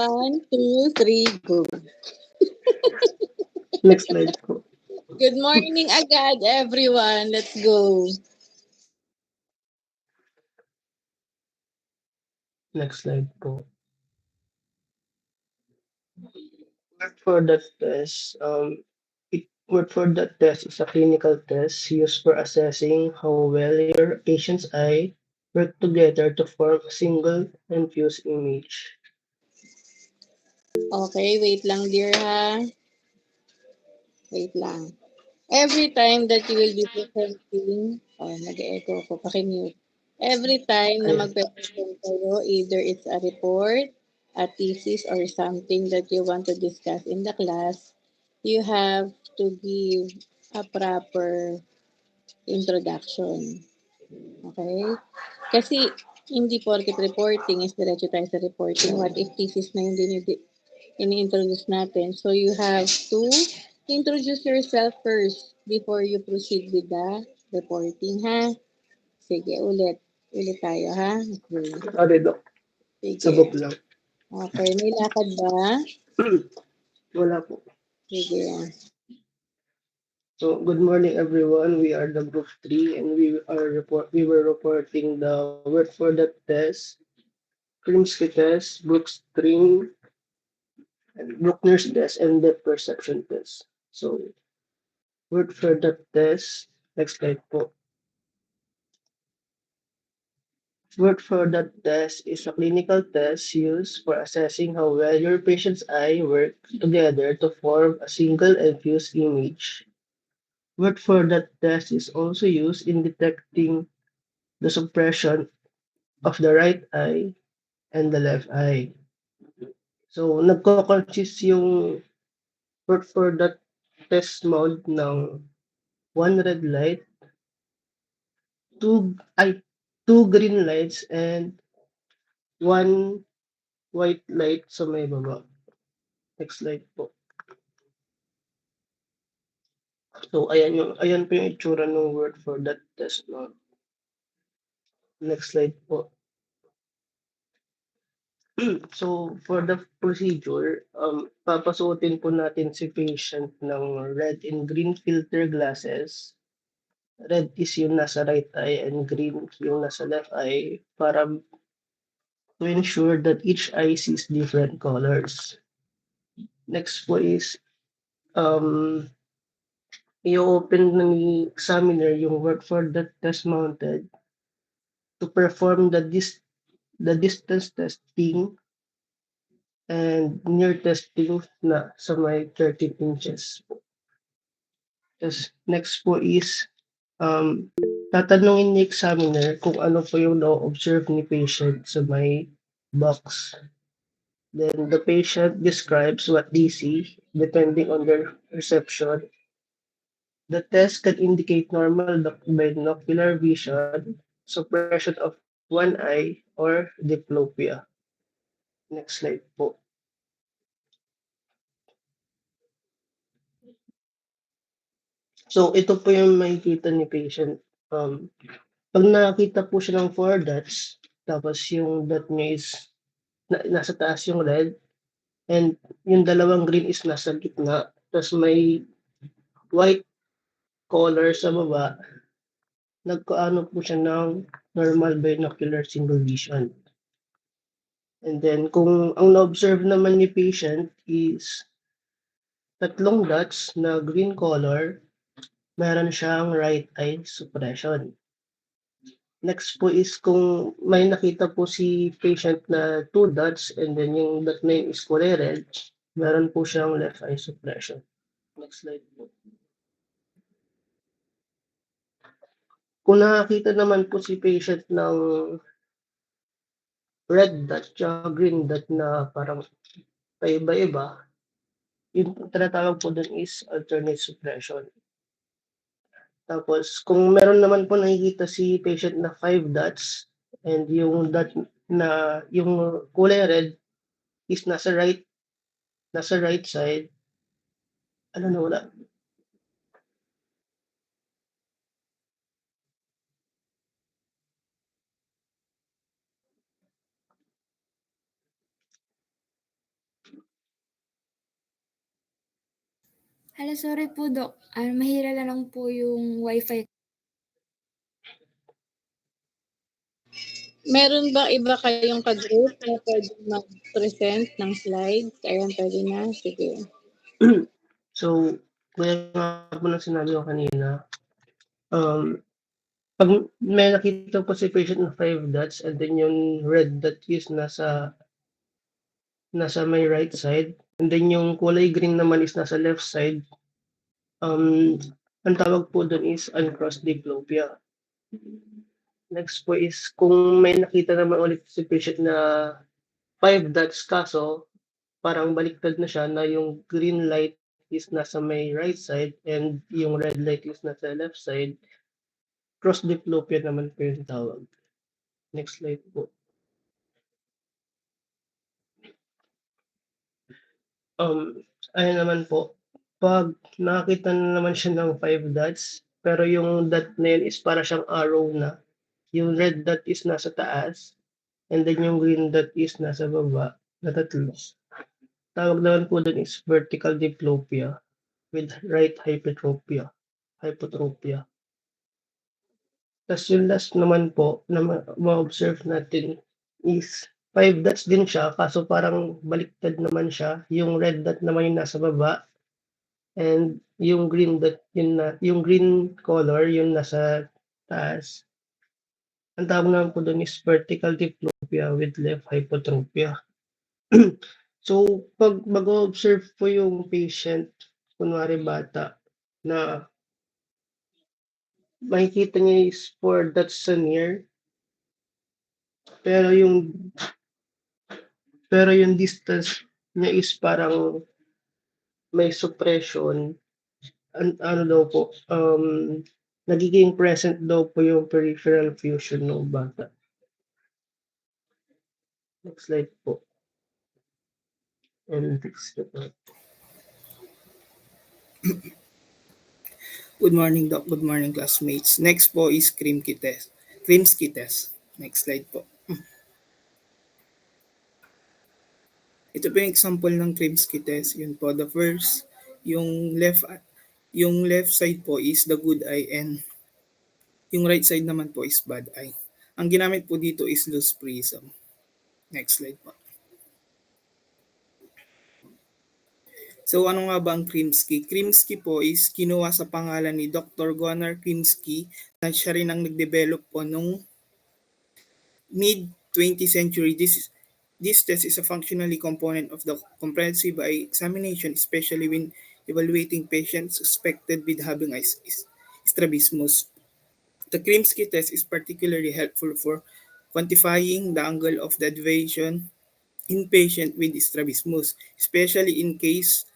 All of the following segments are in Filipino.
One, two, three, go. Next slide po. Good morning agad, everyone. Let's go. Next slide po. Word for that test. Word for that test is a clinical test used for assessing how well your patient's eye work together to form a single and fused image. Okay, wait lang, dear, ha? Wait lang. Every time that you will be presenting, nag-echo ko, pakimute. Every time na Ayan. magpe-present kayo, either it's a report, a thesis, or something that you want to discuss in the class, you have to give a proper introduction. Okay? Kasi hindi porket reporting is diretso tayo sa reporting. What if thesis na yung ini-introduce natin? So you have to introduce yourself first before you proceed with the reporting, ha? Sige, ulit. Ulit tayo, ha? Okay. Sorry, Doc. Sige. Sabog lang. Okay, may lakad ba? Wala po. Sige. So, good morning, everyone. We are the group 3, and we were reporting the word for that test, Krimsky test, Brooks string, and Bruckner's test, and depth perception test. So, word for that test. Next slide po. Word for that test is a clinical test used for assessing how well your patient's eye work together to form a single and fused image. Word for that test is also used in detecting the suppression of the right eye and the left eye. So, nagko-consist yung word for that test mode ng one red light, two ay two green lights, and one white light sa may baba. Next slide po. So, ayan po yung itsura ng word for that test mode. Next slide po. So, for the procedure, papasuotin po natin si patient ng red and green filter glasses. Red is yung nasa right eye and green yung nasa left eye para to ensure that each eye sees different colors. Next po is um, i-open ng examiner yung word for that test mounted to perform the distance testing and near testing na sa may 13 inches. Tapos next po is tatanungin ni examiner kung ano po yung na-observe ni patient sa may box. Then the patient describes what they see depending on their perception. The test can indicate normal binocular vision, suppression of one eye, or diplopia. Next slide po. So ito po yung makikita ni patient. Pag nakakita po siya ng 4 dots, tapos yung dot niya is nasa taas yung red, and yung dalawang green is nasa gitna, tapos may white color sa baba, nagkaano po siya ng normal binocular single vision. And then kung ang na-observe naman ni patient is tatlong dots na green color, meron siyang right eye suppression. Next po is kung may nakita po si patient na 2 dots and then yung dot na yun is kulay red, meron po siyang left eye suppression. Next slide po. Kung nakakita naman po si patient ng red dot tsaka green dot na parang paiba-iba, yung tinatawag po dun is alternate suppression. Tapos kung meron naman po nakikita si patient na 5 dots and yung dot na yung kulay red is nasa right side, ano na wala. Hala, sorry po, Dok. Mahira lang po yung wifi. Meron ba iba kayong ka-group na pwedeng mag-present ng slides? Ayan, pwede na. Sige. So, gaya nga po ng sinabi ko kanina, um, 'pag may nakita po si patient na 5 dots and then yung red dot is nasa may right side, and then yung kulay green naman is nasa left side, ang tawag po dun is uncrossed diplopia. Next po is kung may nakita naman ulit si patient na 5 dots kaso parang baliktad na siya na yung green light is nasa may right side and yung red light is nasa left side, cross diplopia naman po yung tawag. Next slide po. Ayun naman po, 'pag nakakita na naman siya ng 5 dots, pero yung dot na yun is para siyang arrow na, yung red dot is nasa taas, and then yung green dot is nasa baba na tatlo. Tawag naman po dun is vertical diplopia with right hypotropia. Tas yung last naman po na ma-observe natin is 5 dots din siya kaso parang baliktad naman siya, yung red dot naman yung nasa baba and yung green dot yung green color yung nasa taas. Ang tawag naman po dun is vertical diplopia with left hypotropia. So, 'pag mag-o-observe po yung patient, kunwari bata, na makikita niya is 4 dots sa near, pero yung distance niya is parang may suppression, ano daw po, nagiging present daw po yung peripheral fusion ng bata. Next slide po. And next po. Good morning, Doc. Good morning, classmates. Next po is Krimsky test. Next slide po. Ito po yung example ng Krimsky test. Yun po, the first, yung left side po is the good eye and yung right side naman po is bad eye. Ang ginamit po dito is loose prism. Next slide po. So ano nga ba ang Krimsky? Krimsky po is kinuha sa pangalan ni Dr. Gunnar Krimsky na siya rin ang nag-develop po nung mid-20th century. This test is a functionally component of the comprehensive eye examination, especially when evaluating patients suspected with having strabismus. The Krimsky test is particularly helpful for quantifying the angle of the deviation in patient with strabismus, especially in cases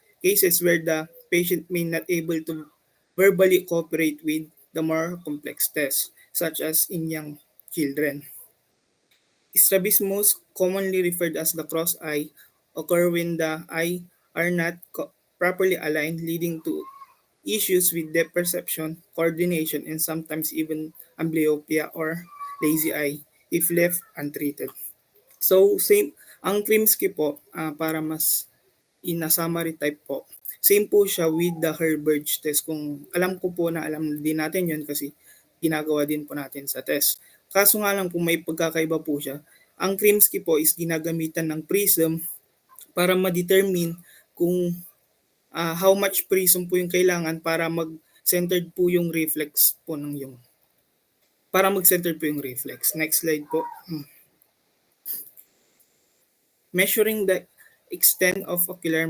where the patient may not able to verbally cooperate with the more complex tests, such as in young children. Strabismus, commonly referred as the cross eye, occur when the eye are not properly aligned, leading to issues with depth perception, coordination, and sometimes even amblyopia or lazy eye if left untreated. So, ang Krimsky po, para mas in a summary type po, same po siya with the Herberge test. Kung alam ko po na alam din natin yun kasi ginagawa din po natin sa test. Kaso nga lang kung may pagkakaiba po siya, ang Krimsky po is ginagamitan ng prism para ma-determine kung how much prism po yung kailangan para mag-centered po yung reflex po ng yung mag-centered po yung reflex. Next slide po. Measuring the extent of ocular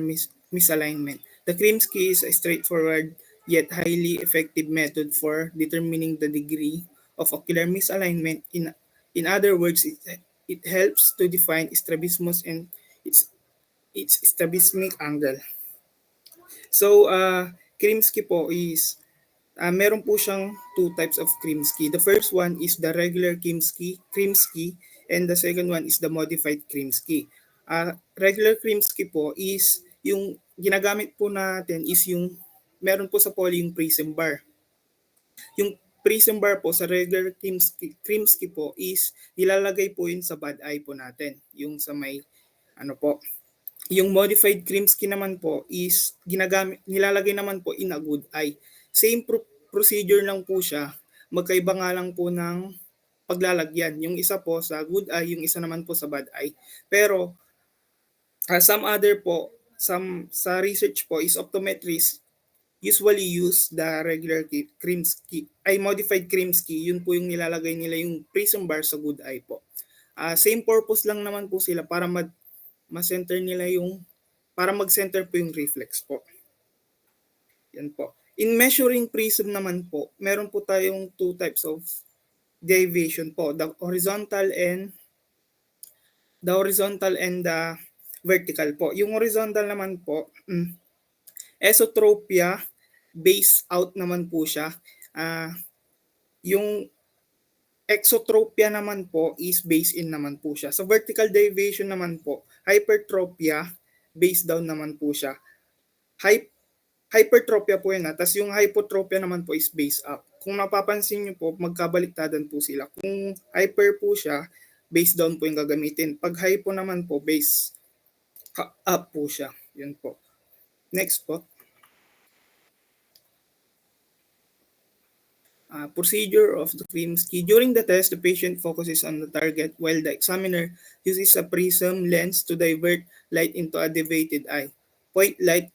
misalignment. The Krimsky is a straightforward yet highly effective method for determining the degree of ocular misalignment. In other words, it helps to define strabismus and its strabismic angle. So, Krimsky po is, meron po siyang two types of Krimsky. The first one is the regular Krimsky, and the second one is the modified Krimsky. Regular Krimsky po is, yung ginagamit po natin is yung, meron po sa poly yung prism bar. Yung prism bar po sa regular Krimsky po is, nilalagay po yun sa bad eye po natin. Yung sa may, Yung modified Krimsky naman po is nilalagay naman po in a good eye. Same procedure lang po siya, magkaiba nga lang po ng paglalagyan. Yung isa po sa good eye, yung isa naman po sa bad eye. Pero some sa research po is optometrists usually use the regular Krimsky, ay modified Krimsky, yun po yung nilalagay nila yung prism bar sa good eye po. Same purpose lang naman po sila para ma-center nila para mag-center po yung reflex po. Yan po. In measuring prism naman po, meron po tayong two types of deviation po, the horizontal and the vertical po. Yung horizontal naman po, esotropia, base out naman po siya. Yung exotropia naman po is base in naman po siya. So vertical deviation naman po, hypertropia, base down naman po siya. Hypertropia po yun. Tapos yung hypotropia naman po is base up. Kung napapansin nyo po, magkabaliktadan po sila. Kung hyper po siya, base down po yung gagamitin. Pag hypo naman po, base up po siya. Yun po. Next po. Procedure of the Krimsky. During the test, the patient focuses on the target while the examiner uses a prism lens to divert light into a deviated eye. Point light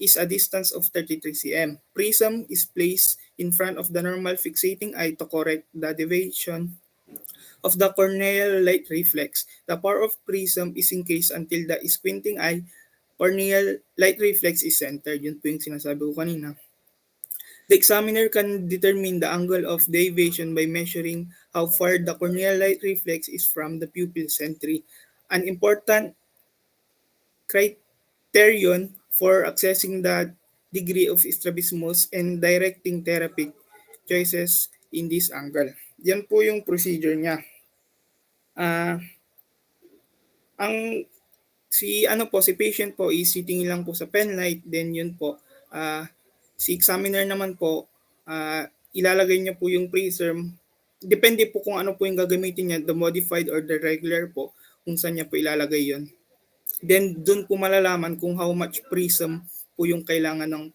is a distance of 33 cm. Prism is placed in front of the normal fixating eye to correct the deviation of the corneal light reflex. The power of prism is increased until the squinting eye corneal light reflex is centered. Yun po yung sinasabi ko kanina. The examiner can determine the angle of deviation by measuring how far the corneal light reflex is from the pupil centre. An important criterion for assessing the degree of strabismus and directing therapy choices in this angle. Yan po yung procedure niya. Si patient po is sitting lang po sa pen light, then yun po, si examiner naman po, ilalagay niya po yung prism. Depende po kung ano po yung gagamitin niya, the modified or the regular po, kung saan niya po ilalagay yun. Then dun po malalaman kung how much prism po yung kailangan ng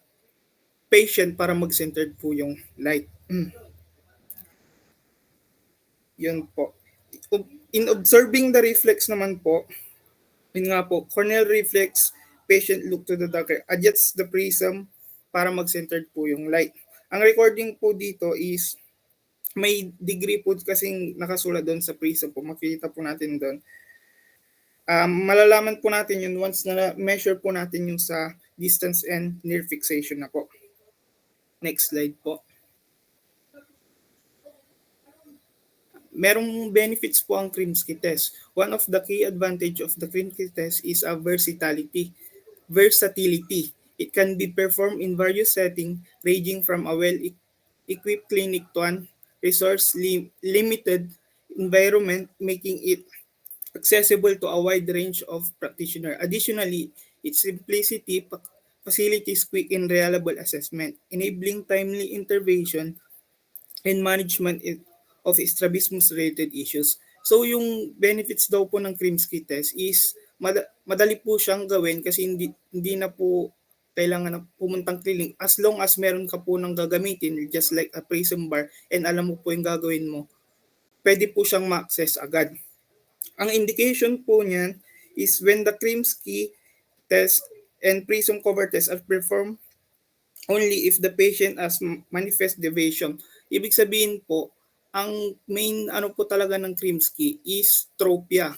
patient para mag-centered po yung light. Yun po. In observing the reflex naman po, yun nga po, corneal reflex, patient look to the darker, adjusts the prism para mag-centered po yung light. Ang recording po dito is may degree po kasing nakasulat doon sa prism po. Makikita po natin doon. Malalaman po natin yun once na measure po natin yung sa distance and near fixation na po. Next slide po. Merong benefits po ang Krimsky test. One of the key advantage of the Krimsky test is a versatility. It can be performed in various settings, ranging from a well-equipped clinic to an resource-limited environment, making it accessible to a wide range of practitioners. Additionally, its simplicity facilitates quick and reliable assessment, enabling timely intervention and management of strabismus-related issues. So yung benefits daw po ng Krimsky test is madali po siyang gawin kasi hindi na po kailangan na pumuntang clinic as long as meron ka po ng gagamitin just like a prism bar and alam mo po yung gagawin mo, pwede po siyang ma-access agad. Ang indication po niyan is when the Krimsky test and prism cover test are performed only if the patient has manifest deviation. Ibig sabihin po, ang main po talaga ng Krimsky is tropia.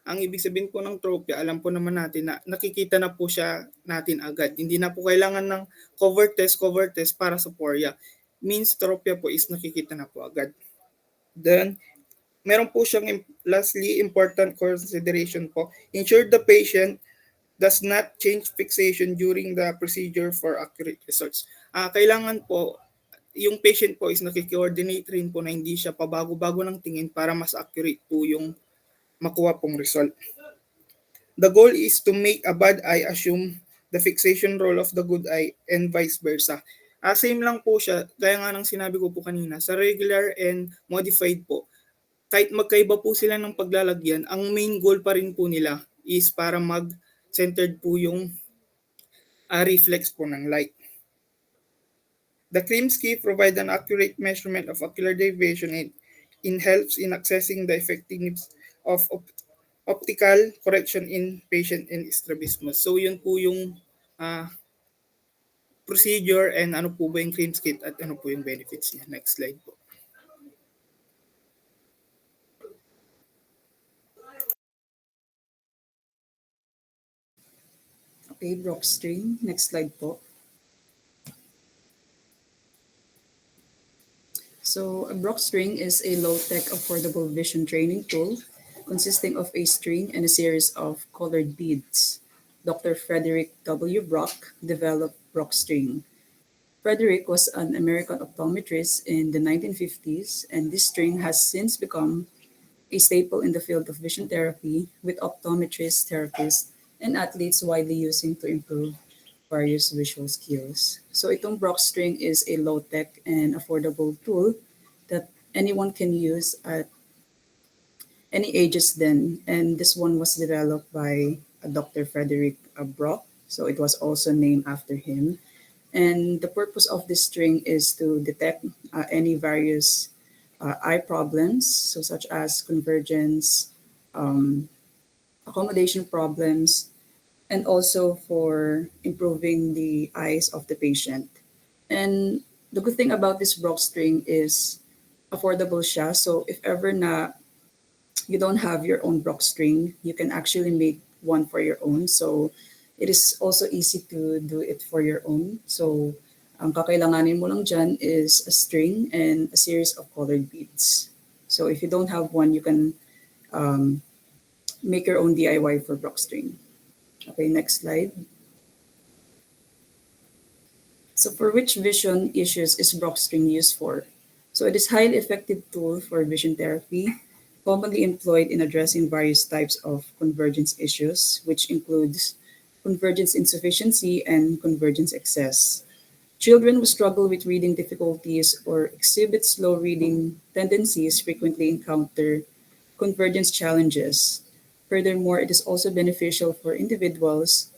Ang ibig sabihin po ng tropia, alam po naman natin na nakikita na po siya natin agad. Hindi na po kailangan ng cover test para sa poria. Means tropia po is nakikita na po agad. Then, meron po siyang lastly important consideration po. Ensure the patient does not change fixation during the procedure for accurate results. Kailangan po yung patient po is nakikoordinate rin po na hindi siya pabago-bago ng tingin para mas accurate po yung makuha pong result. The goal is to make a bad eye assume the fixation role of the good eye and vice versa. Same lang po siya, gaya nga ng sinabi ko po kanina, sa regular and modified po, kahit magkaiba po sila ng paglalagyan, ang main goal pa rin po nila is para centered po yung reflex po ng light. The Krimsky provide an accurate measurement of ocular deviation and helps in assessing the effectiveness of optical correction in patient in strabismus. So yun po yung procedure and ano po ba yung Krimsky at ano po yung benefits niya. Next slide po. Okay, Brock string. Next slide po. So a Brock string is a low-tech affordable vision training tool consisting of a string and a series of colored beads. Dr. Frederick W. Brock developed Brock string. Frederick was an American optometrist in the 1950s, and this string has since become a staple in the field of vision therapy, with optometrists, therapists, and athletes widely using to improve various visual skills. So itong Brock string is a low-tech and affordable tool that anyone can use at any ages then. And this one was developed by Dr. Frederick Brock. So it was also named after him. And the purpose of this string is to detect any various eye problems, so such as convergence, accommodation problems, and also for improving the eyes of the patient. And the good thing about this Brock string is affordable siya. So if ever na you don't have your own Brock string, you can actually make one for your own. So it is also easy to do it for your own. So ang kakailanganin mo lang dyan is a string and a series of colored beads. So if you don't have one, you can make your own DIY for Brock string. Okay, next slide. So for which vision issues is Brock string used for? So it is a highly effective tool for vision therapy, commonly employed in addressing various types of convergence issues, which includes convergence insufficiency and convergence excess. Children who struggle with reading difficulties or exhibit slow reading tendencies frequently encounter convergence challenges. Furthermore, it is also beneficial for individuals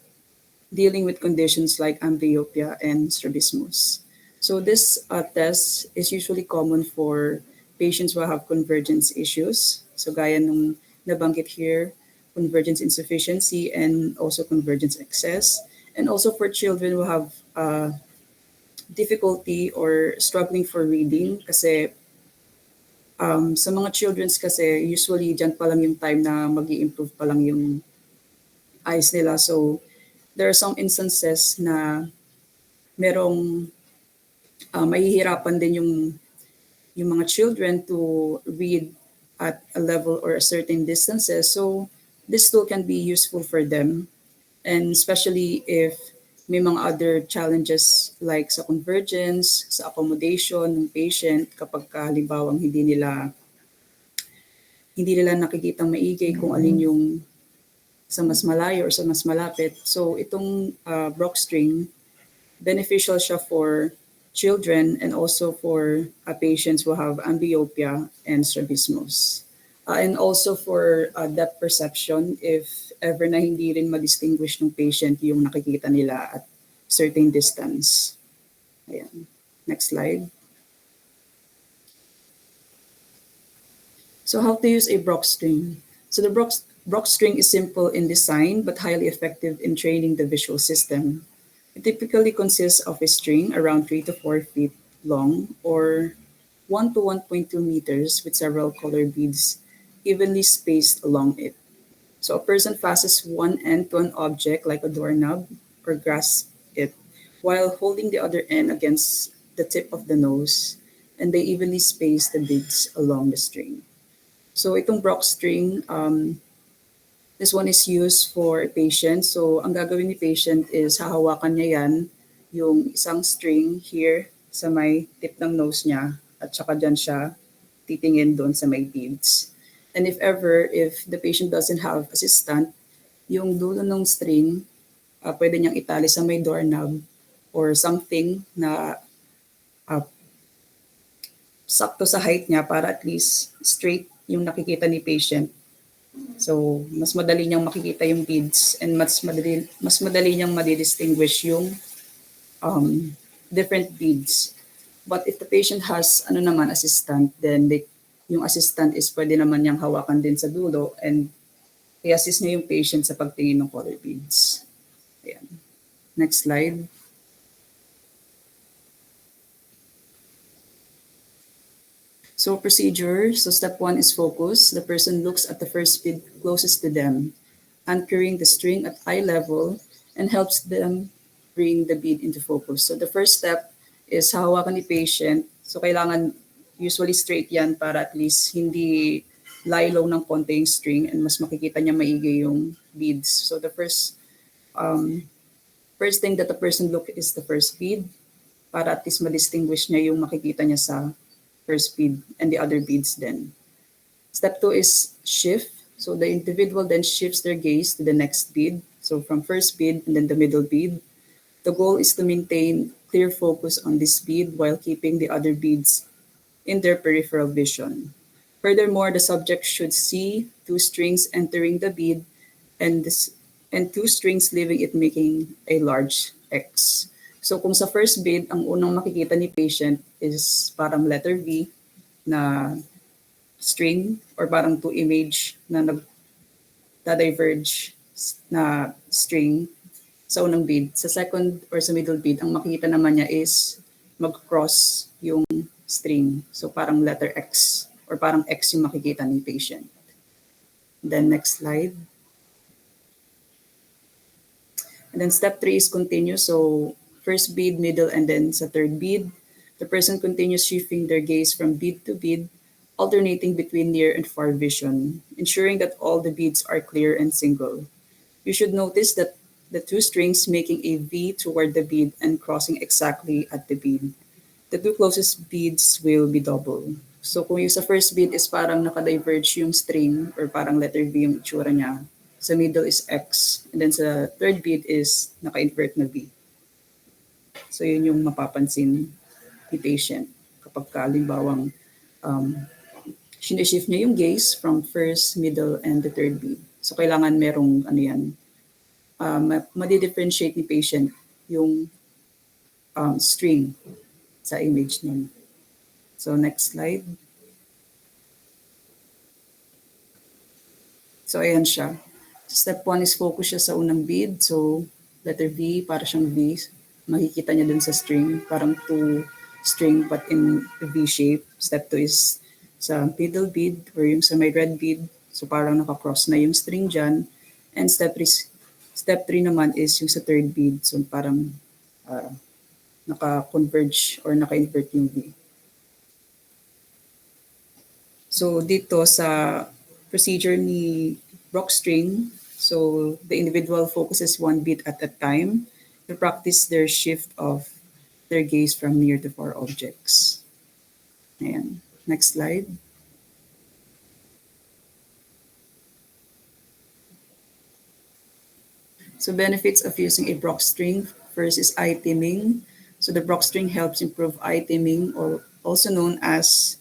dealing with conditions like amblyopia and strabismus. So this test is usually common for patients who have convergence issues. So gaya nung nabanggit here, convergence insufficiency and also convergence excess. And also for children who have difficulty or struggling for reading kasi sa mga children's kasi usually dyan pa lang yung time na mag-i-improve pa lang yung eyes nila. So there are some instances na merong mahihirapan din yung mga children to read at a level or a certain distances. So this tool can be useful for them, and especially if may mga other challenges like sa convergence, sa accommodation ng patient kapag halimbawa hindi nila nakikitang maigi kung alin yung sa mas malayo or sa mas malapit. So itong Brock string, beneficial siya for children and also for patients who have amblyopia and strabismus. And also for depth perception, if ever na hindi rin ma-distinguish ng patient yung nakikita nila at certain distance. Ayan. Next slide. So how to use a Brock string? So the Brock string is simple in design but highly effective in training the visual system. It typically consists of a string around 3 to 4 feet long or 1 to 1.2 meters with several color beads evenly spaced along it. So a person fastens one end to an object like a doorknob or grasps it while holding the other end against the tip of the nose, and they evenly space the beads along the string. So itong Brock string, this one is used for a patient. So ang gagawin ni patient is hahawakan niya yan, yung isang string here sa may tip ng nose niya at saka dyan siya titingin doon sa may beads. And if the patient doesn't have assistant, yung dulo ng string, pwede niyang itali sa may doorknob or something na sakto sa height niya para at least straight yung nakikita ni patient So, mas madali niyang makikita yung beads and mas madali niyang madidistinguish yung different beads. But if the patient has ano naman assistant, then yung assistant is pwede naman niyang hawakan din sa dulo and i-assist niya yung patient sa pagtingin ng color beads. Ayan. Next slide. So procedure, so step 1 is focus. The person looks at the first bead closest to them, anchoring the string at eye level and helps them bring the bead into focus. So the first step is hawakan ni patient. So kailangan usually straight yan para at least hindi lie low ng konti yung string and mas makikita niya maigi yung beads. So the first thing that the person look is the first bead para at least ma-distinguish niya yung makikita niya sa first bead and the other beads then. Step 2 is shift. So the individual then shifts their gaze to the next bead. So from first bead and then the middle bead. The goal is to maintain clear focus on this bead while keeping the other beads in their peripheral vision. Furthermore, the subject should see 2 strings entering the bead and 2 strings leaving it, making a large X. So kung sa first bead, ang unang makikita ni patient is parang letter V na string or parang 2 image na nagda-diverge na string sa unang bead. Sa second or sa middle bead, ang makikita naman niya is mag-cross yung string. So parang letter X or parang X yung makikita ni patient. Then next slide. And then step 3 is continue. So first bead, middle, and then sa third bead, the person continues shifting their gaze from bead to bead, alternating between near and far vision, ensuring that all the beads are clear and single. You should notice that the 2 strings making a V toward the bead and crossing exactly at the bead. The 2 closest beads will be double. So kung yung sa first bead is parang nakadiverge yung string or parang letter V yung itsura niya, sa middle is X, and then sa third bead is naka-invert na V. So yun yung mapapansin ni patient kapag kalimbawang shift niya yung gaze from first, middle, and the third bead. So kailangan merong ano yan, madi-differentiate ni patient yung string sa image niya. So next slide. So ayan siya. Step 1 is focus siya sa unang bead. So letter V, para siyang V. Makikita niya dun sa string, parang 2 string but in a V shape. Step 2 is sa middle bead or yung sa may red bead. So parang nakakross na yung string dyan. And step 3 naman is yung sa third bead. So parang naka-converge or naka-invert yung V. So dito sa procedure ni Brock string, so the individual focuses 1 bead at a time to practice their shift of their gaze from near to far objects. Ayan. Next slide. So benefits of using a Brock string. First is eye teaming. So the Brock string helps improve eye teaming, or also known as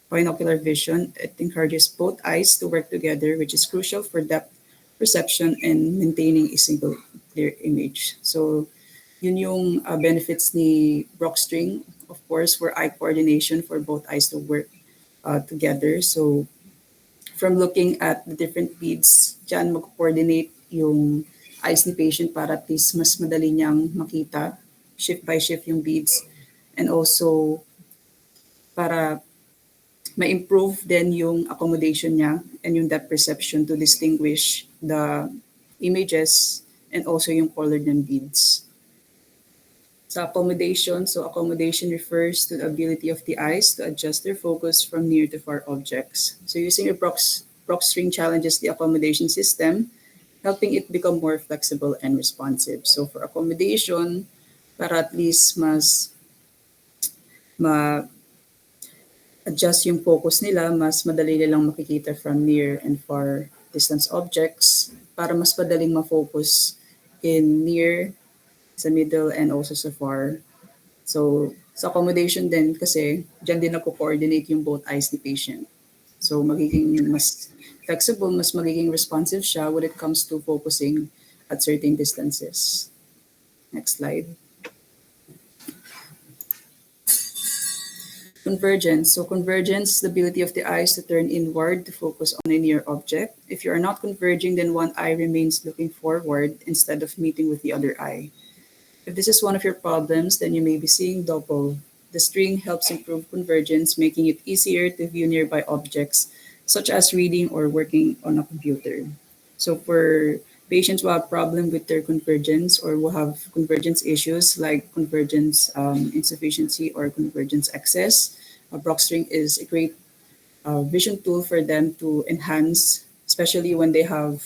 binocular vision. It encourages both eyes to work together, which is crucial for depth perception and maintaining a single clear image. So yun yung benefits ni Brock string. Of course, for eye coordination for both eyes to work together. So from looking at the different beads, dyan mag-coordinate yung eyes ni patient para at least mas madali niyang makita shift by shift yung beads, and also para ma-improve din yung accommodation niya and yung depth perception to distinguish the images and also yung color ng beads. Sa accommodation, so accommodation refers to the ability of the eyes to adjust their focus from near to far objects. So using a Brock string challenges the accommodation system, helping it become more flexible and responsive. So for accommodation, para at least mas adjust yung focus nila, mas madali nilang makikita from near and far distance objects para mas madaling ma-focus in near, sa middle, and also sa far. So sa accommodation din kasi dyan din nagko-coordinate yung both eyes ni patient. So magiging mas flexible, mas magiging responsive siya when it comes to focusing at certain distances. Next slide. Convergence. So convergence is the ability of the eyes to turn inward to focus on a near object. If you are not converging, then one eye remains looking forward instead of meeting with the other eye. If this is one of your problems, then you may be seeing double. The string helps improve convergence, making it easier to view nearby objects, such as reading or working on a computer. So for patients who have problem with their convergence or who have convergence issues like convergence insufficiency or convergence excess, a Brock string is a great vision tool for them to enhance, especially when they have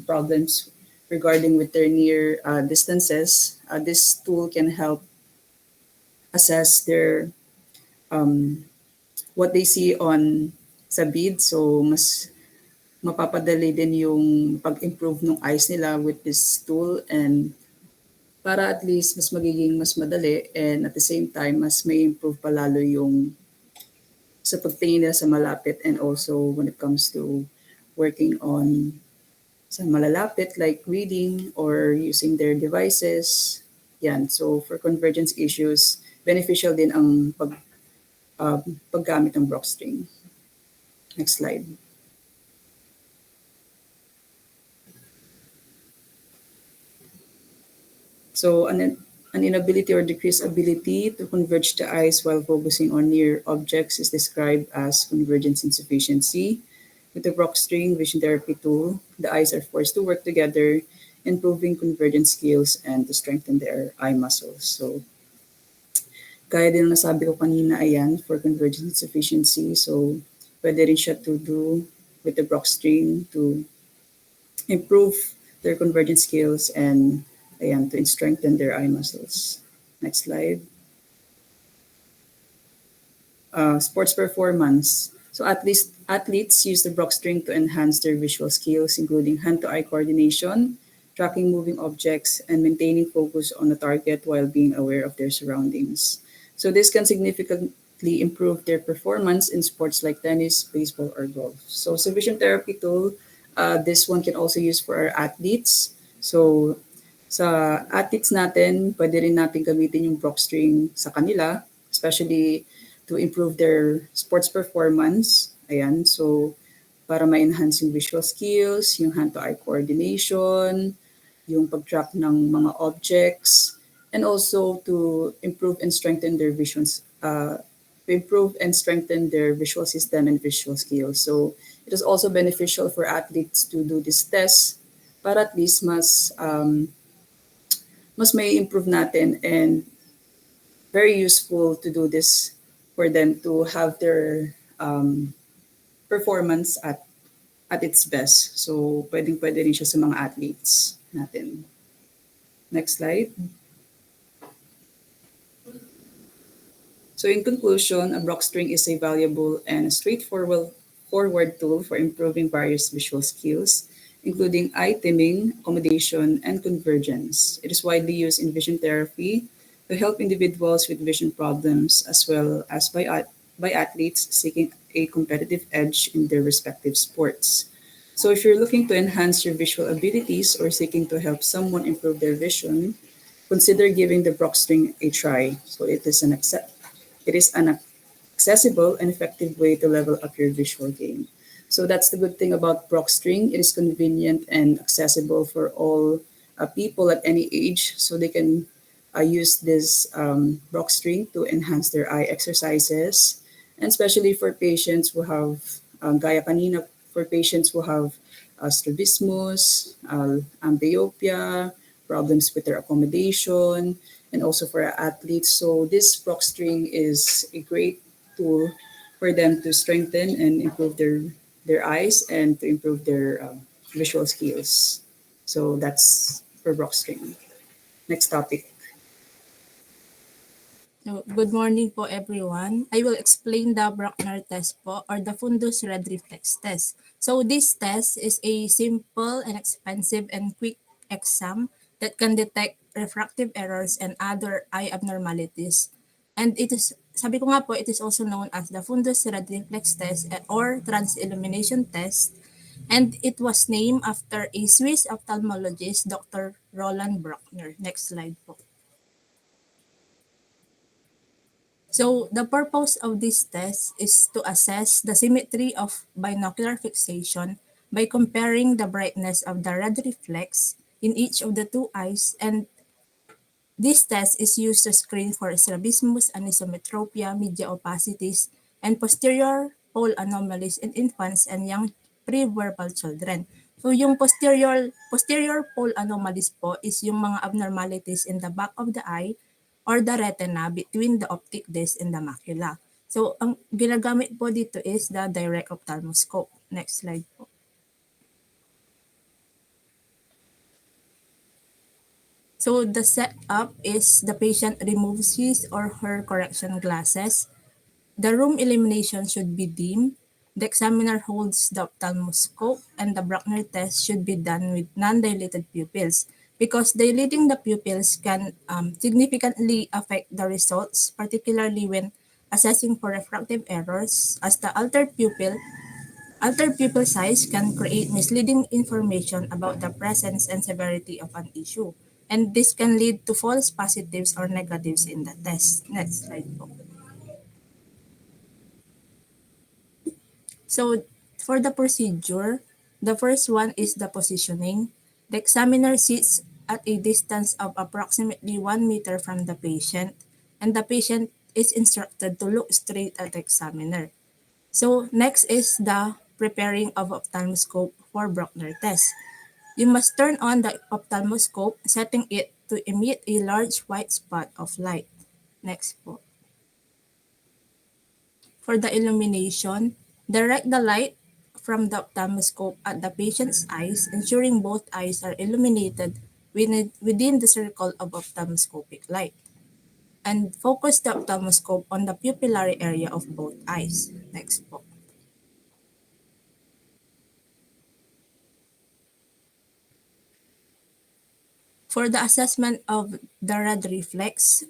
problems regarding with their near distances. This tool can help assess their what they see on sa bead. So mas mapapadali din yung pag-improve ng eyes nila with this tool, and para at least mas magiging mas madali, and at the same time mas may improve palalo yung sa pagtingin nila sa malapit, and also when it comes to working on sa malalapit like reading or using their devices. Yan. So for convergence issues, beneficial din ang paggamit ng Brock string. Next slide. So an inability or decreased ability to converge the eyes while focusing on near objects is described as convergence insufficiency. With the Brock string vision therapy tool, the eyes are forced to work together, improving convergence skills and to strengthen their eye muscles. So, gaya din ng nasabi ko kanina, ayan, for convergence insufficiency. So, pwede rin siya to do with the Brock string to improve their convergence skills and ayan, to strengthen their eye muscles. Next slide. Sports performance. So athletes use the Brock string to enhance their visual skills, including hand-to-eye coordination, tracking moving objects, and maintaining focus on a target while being aware of their surroundings. So this can significantly improve their performance in sports like tennis, baseball, or golf. So sa vision therapy tool, this one can also use for our athletes. So sa athletes natin, pwede rin natin gamitin yung Brock string sa kanila, especially to improve their sports performance. Ayan, so para ma-enhance yung visual skills, yung hand-to-eye coordination, yung pag-track ng mga objects, and also to improve and strengthen their visual system and visual skills. So it is also beneficial for athletes to do this test para at least mas may improve natin, and very useful to do this for them to have their performance at its best. So, pwede rin siya sa mga athletes natin. Next slide. So, in conclusion, a Brock string is a valuable and straightforward tool for improving various visual skills, including eye theming, accommodation, and convergence. It is widely used in vision therapy to help individuals with vision problems as well as by athletes seeking a competitive edge in their respective sports. So if you're looking to enhance your visual abilities or seeking to help someone improve their vision, consider giving the Brock string a try. So it is an accessible and effective way to level up your visual game. So that's the good thing about Brock string. It is convenient and accessible for all people at any age, so they can use this Brock string to enhance their eye exercises, and especially for patients who have, gaya kanina, for patients who have strabismus, amblyopia, problems with their accommodation, and also for athletes. So this Brock string is a great tool for them to strengthen and improve their eyes and to improve their visual skills. So that's for Brock string. Next topic. So, good morning po everyone. I will explain the Bruckner test po, or the fundus red reflex test. So this test is a simple, inexpensive, and quick exam that can detect refractive errors and other eye abnormalities. And it is sabi ko nga po, it is also known as the fundus red reflex test or trans-illumination test. And it was named after a Swiss ophthalmologist, Dr. Roland Bruckner. Next slide po. So the purpose of this test is to assess the symmetry of binocular fixation by comparing the brightness of the red reflex in each of the two eyes, and this test is used to screen for strabismus, anisometropia, media opacities, and posterior pole anomalies in infants and young pre-verbal children. So yung posterior pole anomalies po is yung mga abnormalities in the back of the eye or the retina between the optic disc and the macula. So ang ginagamit po dito is the direct ophthalmoscope. Next slide po. So the setup is the patient removes his or her correction glasses. The room illumination should be dim. The examiner holds the ophthalmoscope, and the Bruckner test should be done with non-dilated pupils because dilating the pupils can significantly affect the results, particularly when assessing for refractive errors, as the altered pupil size can create misleading information about the presence and severity of an issue. And this can lead to false positives or negatives in the test. Next slide po. So for the procedure, the first one is the positioning. The examiner sits at a distance of approximately 1 meter from the patient, and the patient is instructed to look straight at the examiner. So next is the preparing of ophthalmoscope for Bruckner test. You must turn on the ophthalmoscope, setting it to emit a large white spot of light. Next po. For the illumination, direct the light from the ophthalmoscope at the patient's eyes, ensuring both eyes are illuminated within the circle of ophthalmoscopic light. And focus the ophthalmoscope on the pupillary area of both eyes. Next po. For the assessment of the red reflex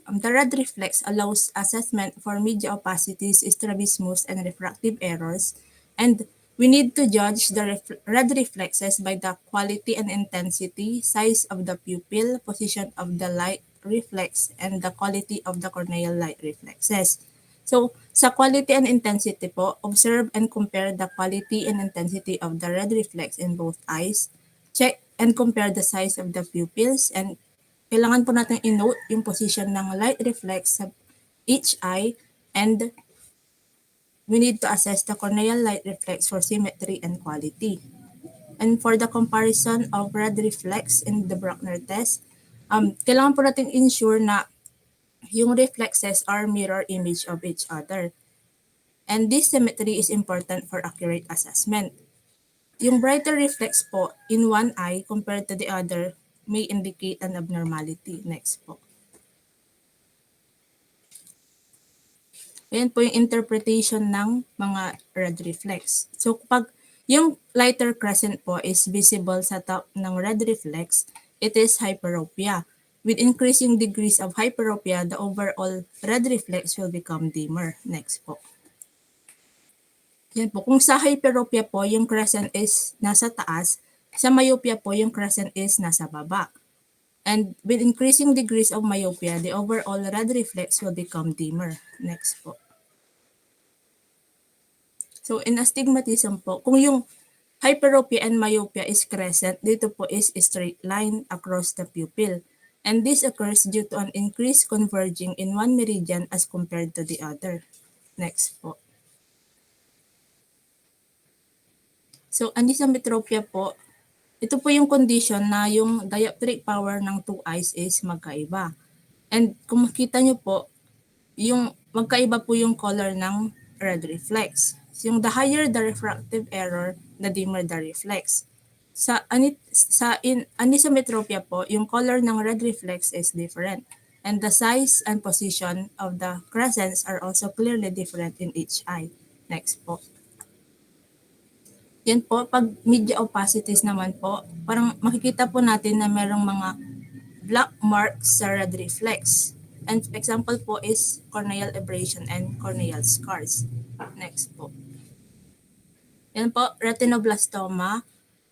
allows assessment for media opacities, strabismus, and refractive errors. And we need to judge the red reflexes by the quality and intensity, size of the pupil, position of the light reflex, and the quality of the corneal light reflexes. So, sa quality and intensity po, observe and compare the quality and intensity of the red reflex in both eyes. Check and compare the size of the pupils, and kailangan po natin i-note yung position ng light reflex sa each eye, and we need to assess the corneal light reflex for symmetry and quality. And for the comparison of red reflex in the Bruckner test, kailangan po natin ensure na yung reflexes are mirror image of each other. And this symmetry is important for accurate assessment. Yung brighter reflex po in one eye compared to the other may indicate an abnormality. Next po. Ayan po yung interpretation ng mga red reflex. So kapag yung lighter crescent po is visible sa top ng red reflex, it is hyperopia. With increasing degrees of hyperopia, the overall red reflex will become dimmer. Next po. Yan po. Kung sa hyperopia po, yung crescent is nasa taas, sa myopia po, yung crescent is nasa baba. And with increasing degrees of myopia, the overall red reflex will become dimmer. Next po. So in astigmatism po, kung yung hyperopia and myopia is crescent, dito po is a straight line across the pupil. And this occurs due to an increase converging in one meridian as compared to the other. Next po. So, anisometropia po, ito po yung condition na yung dioptric power ng two eyes is magkaiba. And kung makita nyo po, yung magkaiba po yung color ng red reflex. So, yung the higher the refractive error, the dimmer the reflex. Sa anisometropia po, yung color ng red reflex is different. And the size and position of the crescents are also clearly different in each eye. Next po. Yan po, pag media opacities naman po, parang makikita po natin na merong mga black marks sa red reflex. And example po is corneal abrasion and corneal scars. Next po. Yan po, retinoblastoma,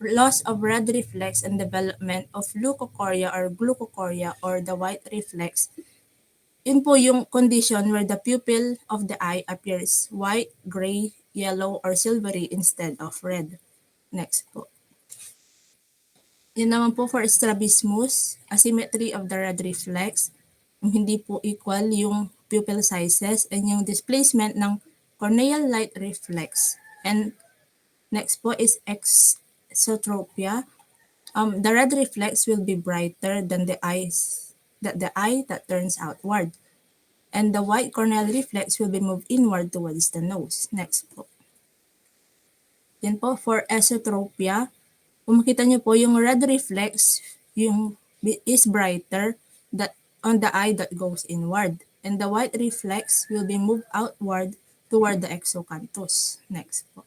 loss of red reflex and development of leukocoria or glucocoria or the white reflex. Yun po yung condition where the pupil of the eye appears white, gray, yellow, or silvery instead of red. Next po. Yun naman po for strabismus, asymmetry of the red reflex, yung hindi po equal yung pupil sizes and yung displacement ng corneal light reflex. And next po is exotropia. The red reflex will be brighter than the eye that turns outward. And the white corneal reflex will be moved inward towards the nose. Next po. Yan po for esotropia. Kung makita niyo po yung red reflex yung is brighter that on the eye that goes inward. And the white reflex will be moved outward toward the exocanthus. Next po.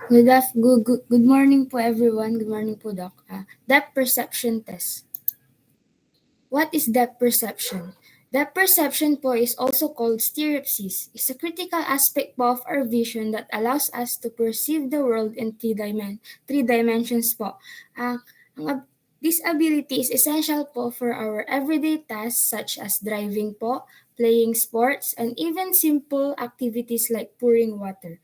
Good morning po everyone. Good morning po, Doc. Depth perception test. What is depth perception? Depth perception po is also called stereopsis. It's a critical aspect po of our vision that allows us to perceive the world in three dimensions po. This ability is essential po for our everyday tasks such as driving po, playing sports, and even simple activities like pouring water.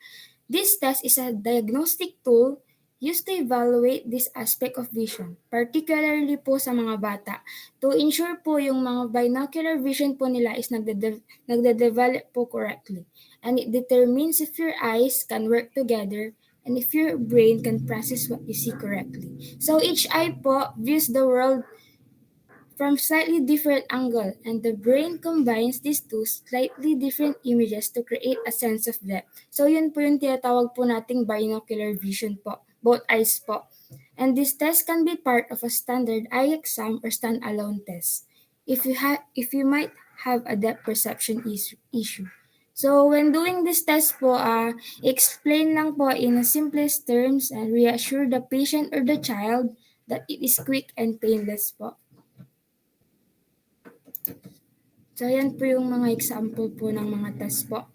This test is a diagnostic tool used to evaluate this aspect of vision, particularly po sa mga bata, to ensure po yung mga binocular vision po nila is nagde-develop po correctly. And it determines if your eyes can work together and if your brain can process what you see correctly. So each eye po views the world from slightly different angle, and the brain combines these two slightly different images to create a sense of depth. So yun po yung tinatawag po nating binocular vision po, both eyes po. And this test can be part of a standard eye exam or standalone test if you might have a depth perception issue. So when doing this test po, explain lang po in the simplest terms and reassure the patient or the child that it is quick and painless po. So, yan po yung mga example po ng mga test po.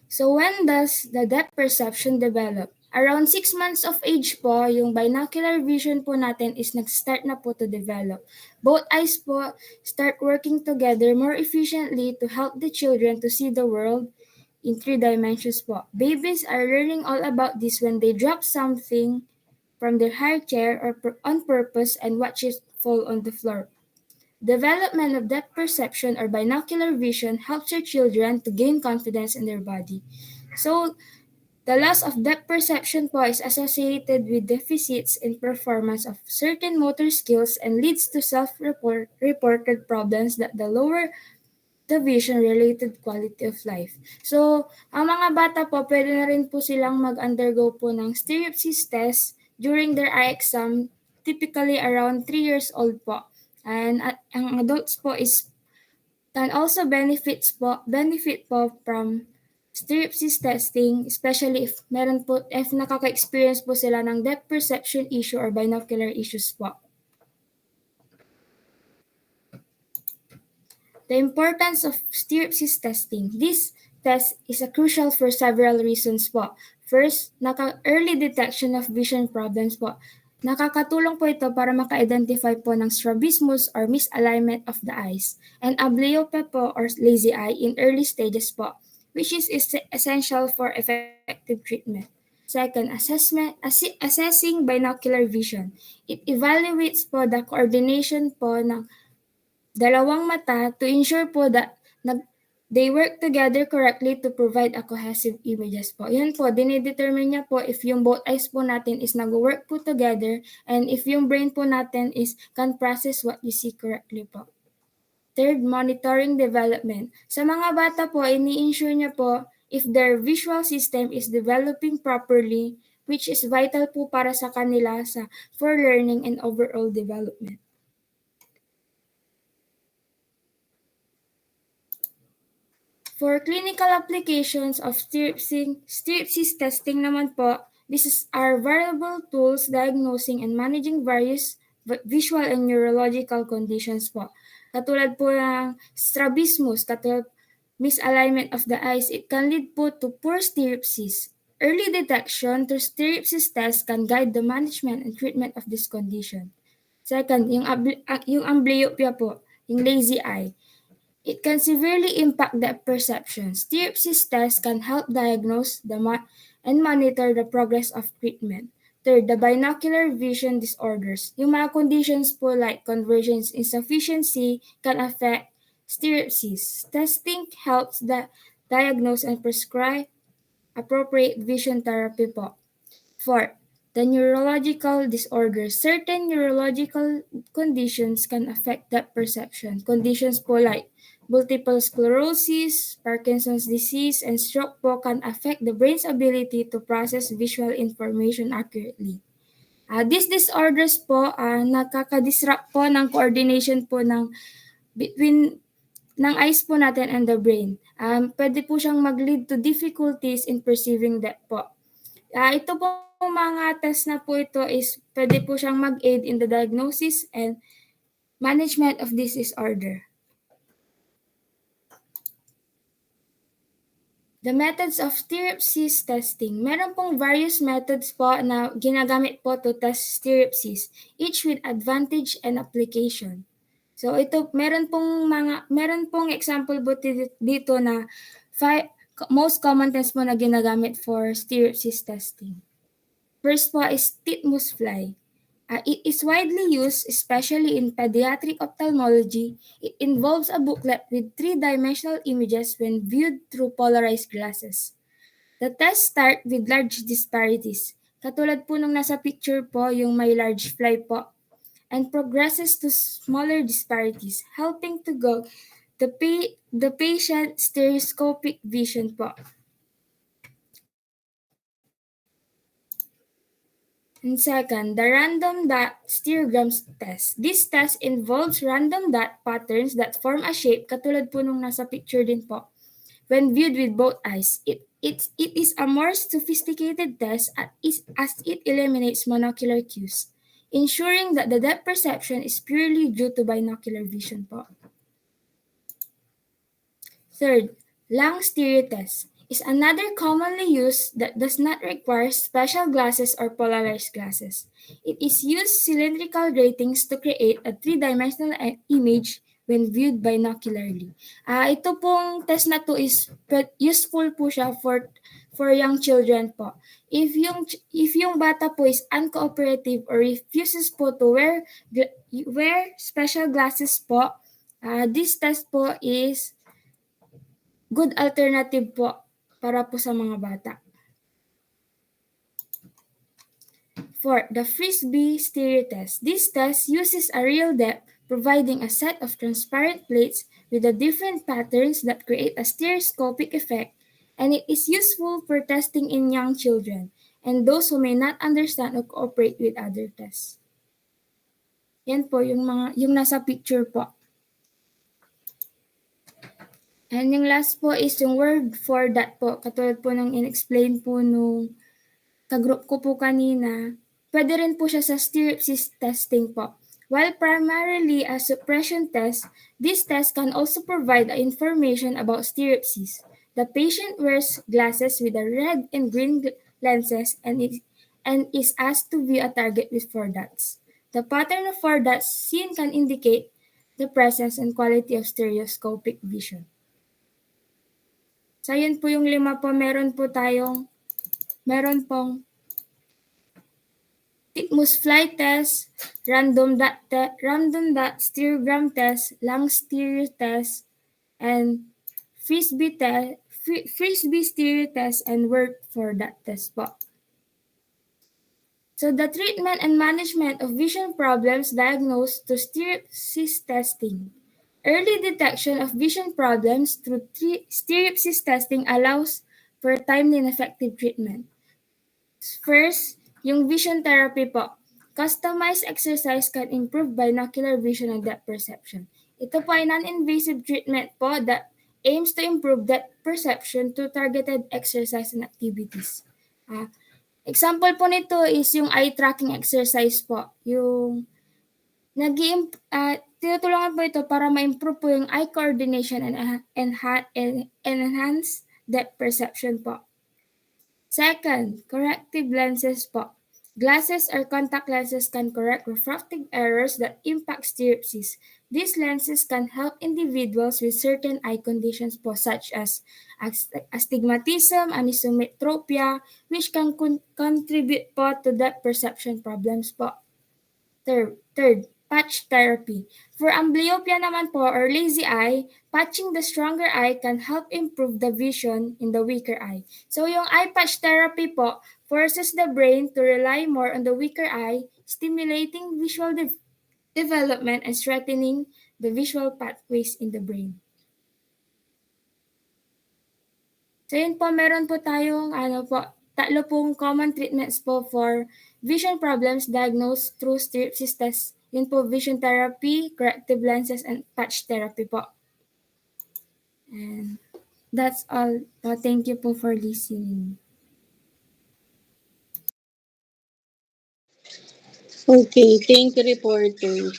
So, when does the depth perception develop? Around 6 months of age po, yung binocular vision po natin is nag-start na po to develop. Both eyes po start working together more efficiently to help the children to see the world in 3 dimensions po. Babies are learning all about this when they drop something from their high chair or on purpose and watch it fall on the floor. Development of depth perception or binocular vision helps your children to gain confidence in their body. So, the loss of depth perception po is associated with deficits in performance of certain motor skills and leads to self-reported problems that lower the vision-related quality of life. So, ang mga bata po, pwede na rin po silang mag-undergo po ng stereopsis test during their eye exam, typically around 3 years old po. And ang adults po can also benefit po from stereopsis testing, especially if nakaka-experience po sila ng depth perception issue or binocular issues po. The importance of stereopsis testing. This test is crucial for several reasons po. First, early detection of vision problems po. Nakakatulong po ito para maka-identify po ng strabismus or misalignment of the eyes and amblyopia po or lazy eye in early stages po, which is essential for effective treatment. Second, assessing binocular vision. It evaluates po the coordination po ng dalawang mata to ensure po that they work together correctly to provide a cohesive images po. Yan po, dinidetermine niya po if yung both eyes po natin is nag-work po together and if yung brain po natin can process what you see correctly po. Third, monitoring development. Sa mga bata po, ini-ensure niya po if their visual system is developing properly, which is vital po para sa kanila for learning and overall development. For clinical applications of stereopsis testing naman po, These are variable tools diagnosing and managing various visual and neurological conditions po. Katulad po ng strabismus, katulad misalignment of the eyes, it can lead po to poor stereopsis. Early detection through stereopsis tests can guide the management and treatment of this condition. Second, yung amblyopia po, yung lazy eye. It can severely impact the perception. Stereopsis tests can help diagnose and monitor the progress of treatment. Third, the binocular vision disorders. Yung mga conditions po like convergence insufficiency can affect stereopsis. Testing helps diagnose and prescribe appropriate vision therapy po. Fourth, the neurological disorders. Certain neurological conditions can affect depth perception. Conditions po like multiple sclerosis, Parkinson's disease, and stroke po can affect the brain's ability to process visual information accurately. These disorders po nakaka-disrupt po ng coordination po between ng eyes po natin and the brain. Pwede po siyang mag-lead to difficulties in perceiving depth po. Ito po mga test na po ito is pwede po siyang mag-aid in the diagnosis and management of this disorder. The methods of stereopsis testing. Meron pong various methods po na ginagamit po to test stereopsis, each with advantage and application. So ito, meron pong example po dito na most common tests po na ginagamit for stereopsis testing. First po is titmus fly. It is widely used, especially in pediatric ophthalmology. It involves a booklet with three-dimensional images when viewed through polarized glasses. The test start with large disparities. Katulad po nung nasa picture po, yung may large fly po, and progresses to smaller disparities, helping to go the patient stereoscopic vision po. And second, the random dot stereogram test. This test involves random dot patterns that form a shape, katulad po nung nasa picture din po, when viewed with both eyes. It is a more sophisticated test as it eliminates monocular cues, ensuring that the depth perception is purely due to binocular vision po. Third, lung stereo test is another commonly used that does not require special glasses or polarized glasses. It is used cylindrical gratings to create a three-dimensional image when viewed binocularly. Ito pong test na to is useful po siya for young children po. If yung bata po is uncooperative or refuses po to wear special glasses po, this test po is good alternative po para po sa mga bata. Fourth, the Frisbee stereo test. This test uses a real depth, providing a set of transparent plates with the different patterns that create a stereoscopic effect, and it is useful for testing in young children and those who may not understand or cooperate with other tests. Yan po yung nasa picture po. And yung last po is yung word for that po. Katulad po nung in-explain po nung kagroup ko po kanina. Pwede rin po siya sa stereopsis testing po. While primarily a suppression test, this test can also provide information about stereopsis. The patient wears glasses with a red and green lenses and is asked to view a target with 4 dots. The pattern of 4 dots seen can indicate the presence and quality of stereoscopic vision. So, yun po yung 5 po. Meron pong titmus fly test, random dot stereogram test, lung stereo test, and Frisbee stereo test, and word for that test po. So, the treatment and management of vision problems diagnosed through stereopsis testing. Early detection of vision problems through stereopsis testing allows for timely and effective treatment. First, yung vision therapy po. Customized exercise can improve binocular vision and depth perception. Ito po ay non-invasive treatment po that aims to improve depth perception through targeted exercise and activities. Example po nito is yung eye tracking exercise po. Yung tinutulungan po ito para ma-improve po yung eye coordination and enhance depth perception po. Second, corrective lenses po. Glasses or contact lenses can correct refractive errors that impact stereopsis. These lenses can help individuals with certain eye conditions po such as astigmatism, anisometropia, which can contribute po to depth perception problems po. Third, patch therapy. For amblyopia naman po or lazy eye, patching the stronger eye can help improve the vision in the weaker eye. So yung eye patch therapy po forces the brain to rely more on the weaker eye, stimulating visual development and strengthening the visual pathways in the brain. So yun po, meron po tayong tatlo pong common treatments po for vision problems diagnosed through stereopsis test. Yun po, vision therapy, corrective lenses, and patch therapy po. And that's all. Thank you po for listening. Okay, thank you, reporters.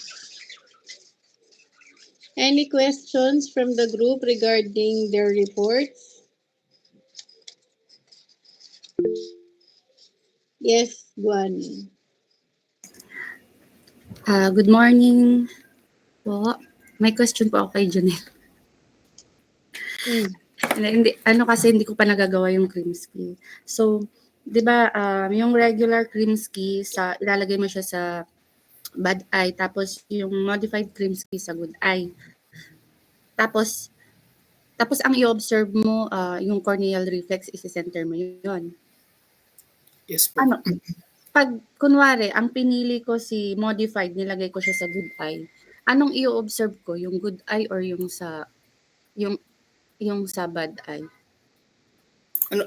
Any questions from the group regarding their reports? Yes, Guan. Good morning po. May question po ako kay Janelle. Hindi ko pa nagagawa yung cream ski. So, 'di ba, yung regular cream ski ilalagay mo siya sa bad eye, tapos yung modified cream ski sa good eye. Tapos ang i-observe mo, yung corneal reflex, isi-center mo yun. Yes po. Pag kunwari, ang pinili ko si modified, nilagay ko siya sa good eye, anong i-observe ko? Yung good eye or yung sa bad eye? Ano?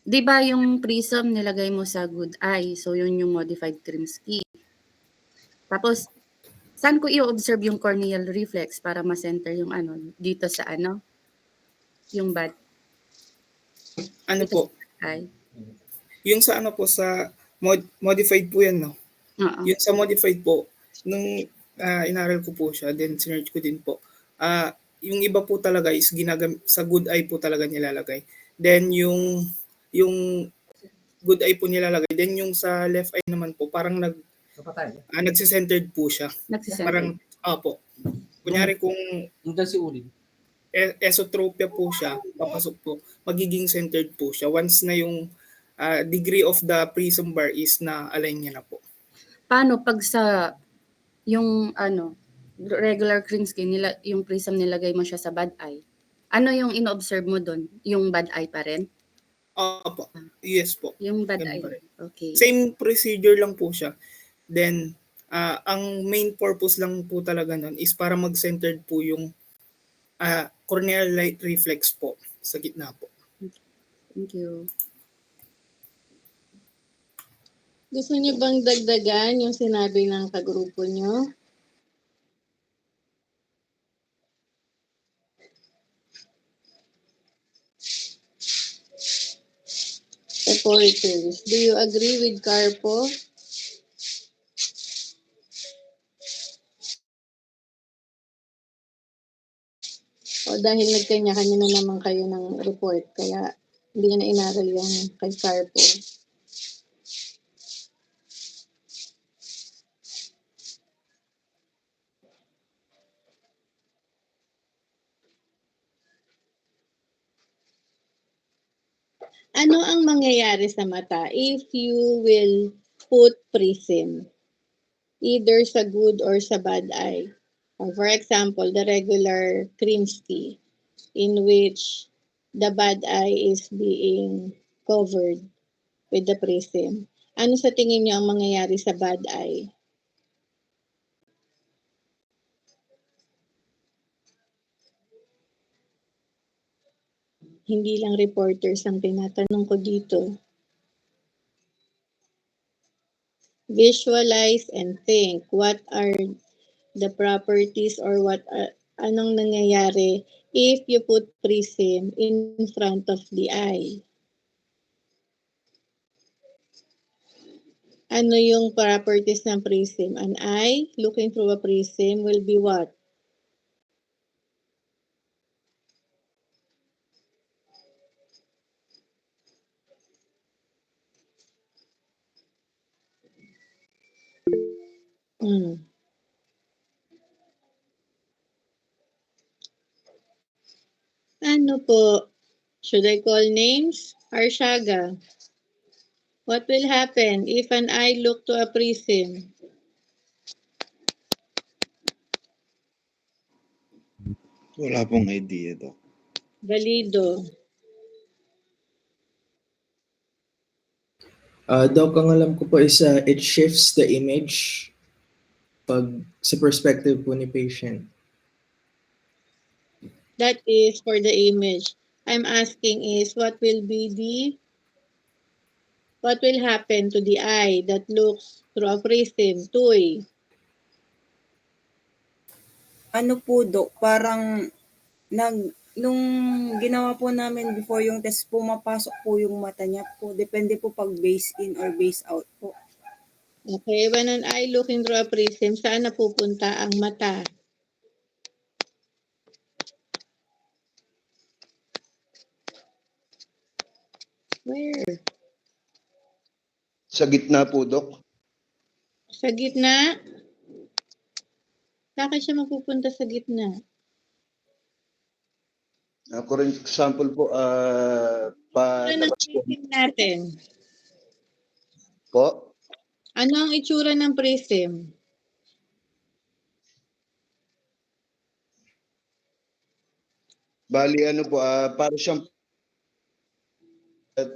'Di ba yung prism nilagay mo sa good eye, so yun yung modified Krimsky. Tapos, saan ko i-observe yung corneal reflex para ma-center yung dito sa yung bad Ano dito po? sa eye? Yung sa sa modified po yan, no? Oo. Yung sa modified po, nung inaral ko po siya, then sinerch ko din po. Yung iba po talaga is sa good eye po talaga nilalagay. Then yung good eye po nilalagay. Then yung sa left eye naman po, parang nagsicentered po siya. Parang, po. Kunyari kung si Uri. esotropia po siya, papasok po, magiging centered po siya once na yung degree of the prism bar is na-align niya na po. Paano pag sa yung regular Krimsky, yung prism nilagay mo siya sa bad eye? Ano yung ino-observe mo doon? Yung bad eye pa rin? Opo. Yes po. Yung bad Ganun eye. pa rin. Okay. Same procedure lang po siya. Then, ang main purpose lang po talaga nun is para mag-centered po yung corneal light reflex po sa gitna po. Thank you. Gusto niyo bang dagdagan yung sinabi ng kagrupo niyo? Reporters, do you agree with Carpo? O dahil nagkanya-kanya na naman kayo ng report, kaya hindi niya na inaral yung kay Carpo. Ano ang mangyayari sa mata if you will put prism? Either sa good or sa bad eye. For example, the regular Krimsky, in which the bad eye is being covered with the prism. Ano sa tingin niyo ang mangyayari sa bad eye? Hindi lang reporters ang tinatanong ko dito. Visualize and think. What are the properties or anong nangyayari if you put prism in front of the eye? Ano yung properties ng prism? An eye looking through a prism will be what? Ano po? Should I call names? Arshaga. What will happen if an eye look to a prism? Wala pong idea, Doc. Valido. Doc, ang alam ko po is it shifts the image pag sa perspective po ni patient. That is for the image. I'm asking is what will happen to the eye that looks through a prism? Tuy. Ano po, Dok, parang nung ginawa po namin before yung test, pumapasok po yung mata niya po. Depende po pag base in or base out po. Okay, when an eye looking through a prism, saan napupunta ang mata? Where? Sa gitna po, Doc. Sa gitna? Bakit siya mapupunta sa gitna? For example po, Ano ang palabas po. prism natin? Po, Ano ang itsura ng prism? bali ano po, para siyang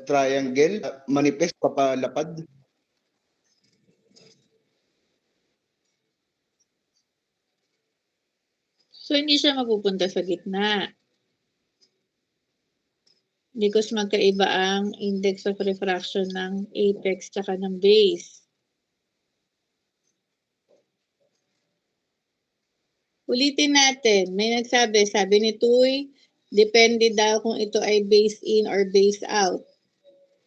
triangle, manifest, papalapad. So, hindi siya mapupunta sa gitna. Because magkaiba ang index of refraction ng apex tsaka ng base. Ulitin natin. May sabi ni Tuy, depende daw kung ito ay base in or base out.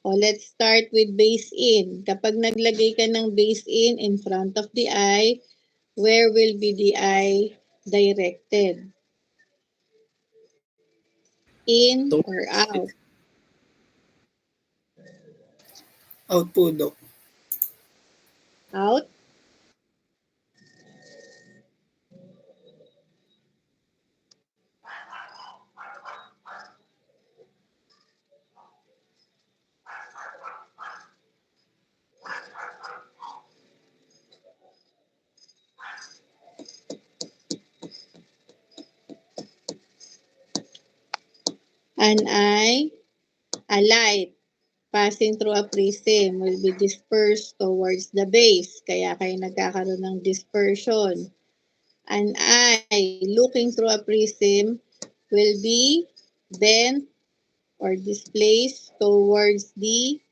O let's start with base in. Kapag naglagay ka ng base in front of the eye, where will be the eye directed? In or out? Out po, Doc. Out? An eye, a light passing through a prism will be dispersed towards the base. Kaya kayo nagkakaroon ng dispersion. An eye looking through a prism will be bent or displaced towards the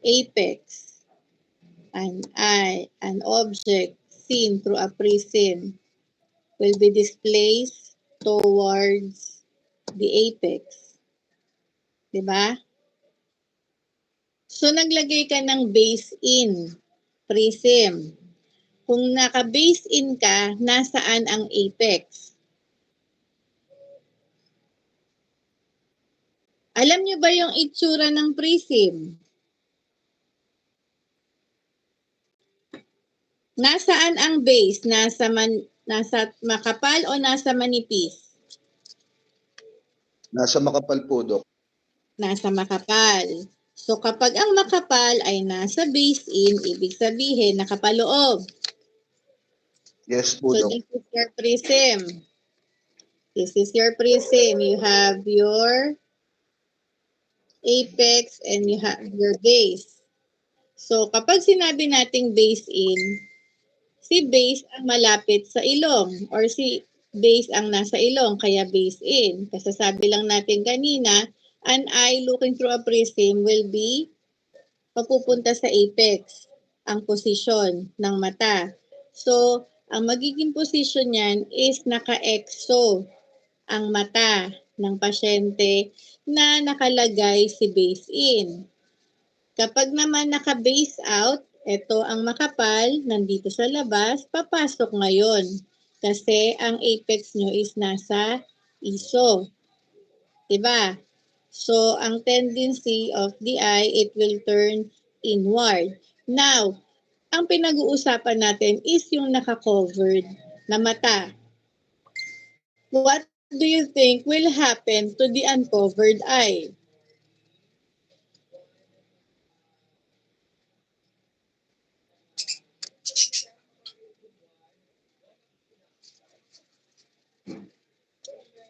apex. An eye, an object seen through a prism will be displaced towards the apex. Diba? So, naglagay ka ng base in prism. Kung naka-base in ka, nasaan ang apex? Alam nyo ba yung itsura ng prism? Nasaan ang base? Nasa makapal o nasa manipis? Nasa makapal po, Doc. Nasa makapal. So, kapag ang makapal ay nasa base in, ibig sabihin nakapaloob. Yes po, So, Doc. this is your prism. This is your prism. You have your apex and you have your base. So, kapag sinabi nating base in, si base ang malapit sa ilong or si base ang nasa ilong, kaya base in. Kasi sabi lang natin kanina, an eye looking through a prism will be papupunta sa apex, ang posisyon ng mata. So, ang magiging posisyon niyan is naka-exo ang mata ng pasyente na nakalagay si base in. Kapag naman naka-base out, Ito ang makapal, nandito sa labas, papasok ngayon. Kasi ang apex nyo is nasa ISO. Diba? So, ang tendency of the eye, it will turn inward. Now, ang pinag-uusapan natin is yung naka-covered na mata. What do you think will happen to the uncovered eye?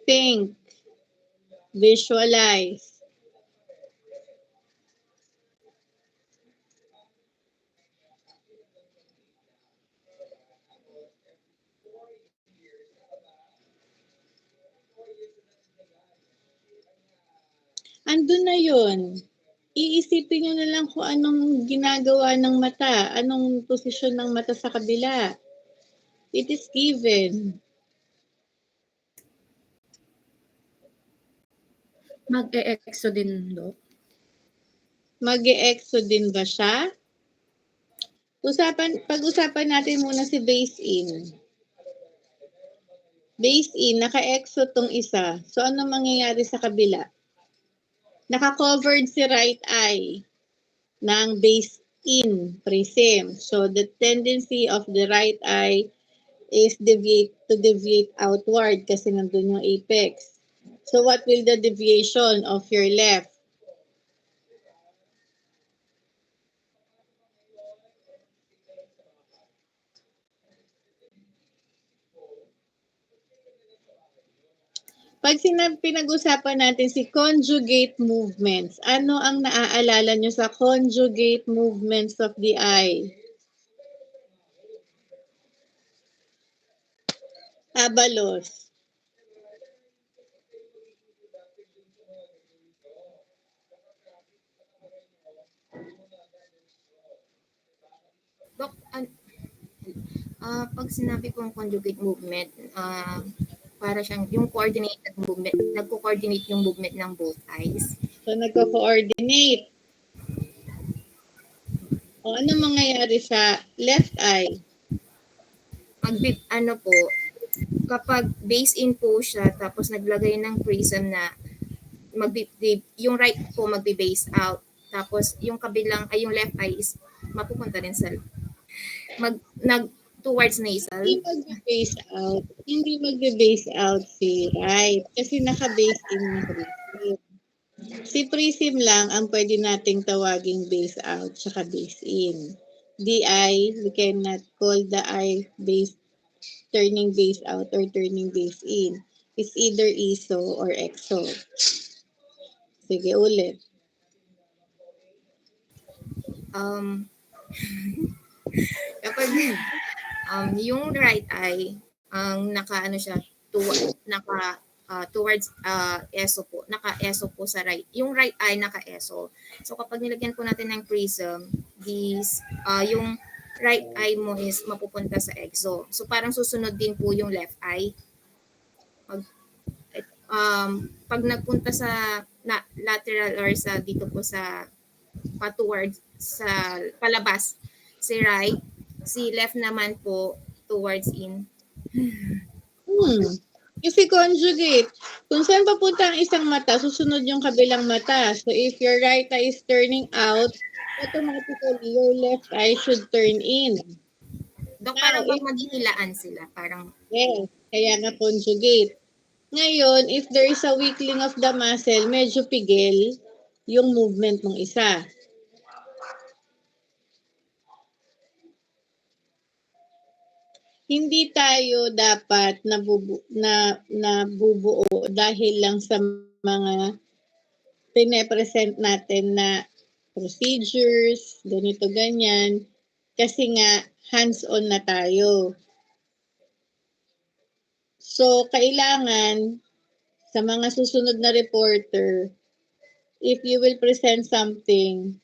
Think. Visualize. Andun na yun. Iisipin nyo na lang kung anong ginagawa ng mata, anong posisyon ng mata sa kabila. It is given. Mag-e-exo din, Dok. Mag-e-exo din ba siya? Pag-usapan natin muna si base in. Base in, naka-exo tong isa. So, ano mangyayari sa kabila? Naka-covered si right eye ng base in prism. So, the tendency of the right eye is to deviate outward kasi nandun yung apex. So, what will the deviation of your left? Pag pinag-usapan natin si conjugate movements, ano ang naaalala nyo sa conjugate movements of the eye? Abalos. Dok, pag sinabi kong conjugate movement, para siyang yung coordinated movement, nagko-coordinate yung movement ng both eyes. So, nagko-coordinate. O, ano mangyayari sa left eye? Ano po, kapag base in po siya, tapos naglagay ng prism na yung right po magbe-base out, tapos yung kabilang, ay yung left eye is mapupunta rin sa towards nasal. Hindi magbe-base out si right kasi naka-base in yung prism. Si prism lang ang pwede nating tawaging base out saka base in. The eye, we cannot call the eye turning base out or turning base in. It's either ISO or EXO. Sige, ulit. Kapag yung right eye ang towards ESO po, naka-ESO po sa right. Yung right eye naka-ESO. So kapag nilagyan po natin ng prism, yung right eye mo is mapupunta sa EXO. So parang susunod din po yung left eye. Pag nagpunta sa lateral or sa dito po sa towards sa palabas si right, si left naman po towards in. Kasi conjugate, kung saan papunta ang isang mata, susunod yung kabilang mata. So if your right eye is turning out, automatically your left eye should turn in. Dok, parang maghihilaan sila. Parang... Yes, kaya nga conjugate. Ngayon, if there is a weakling of the muscle, medyo pigil yung movement ng isa. Hindi tayo dapat nabubuo dahil lang sa mga pine-present natin na procedures, ganito ganyan, kasi nga hands-on na tayo. So, kailangan sa mga susunod na reporter, if you will present something,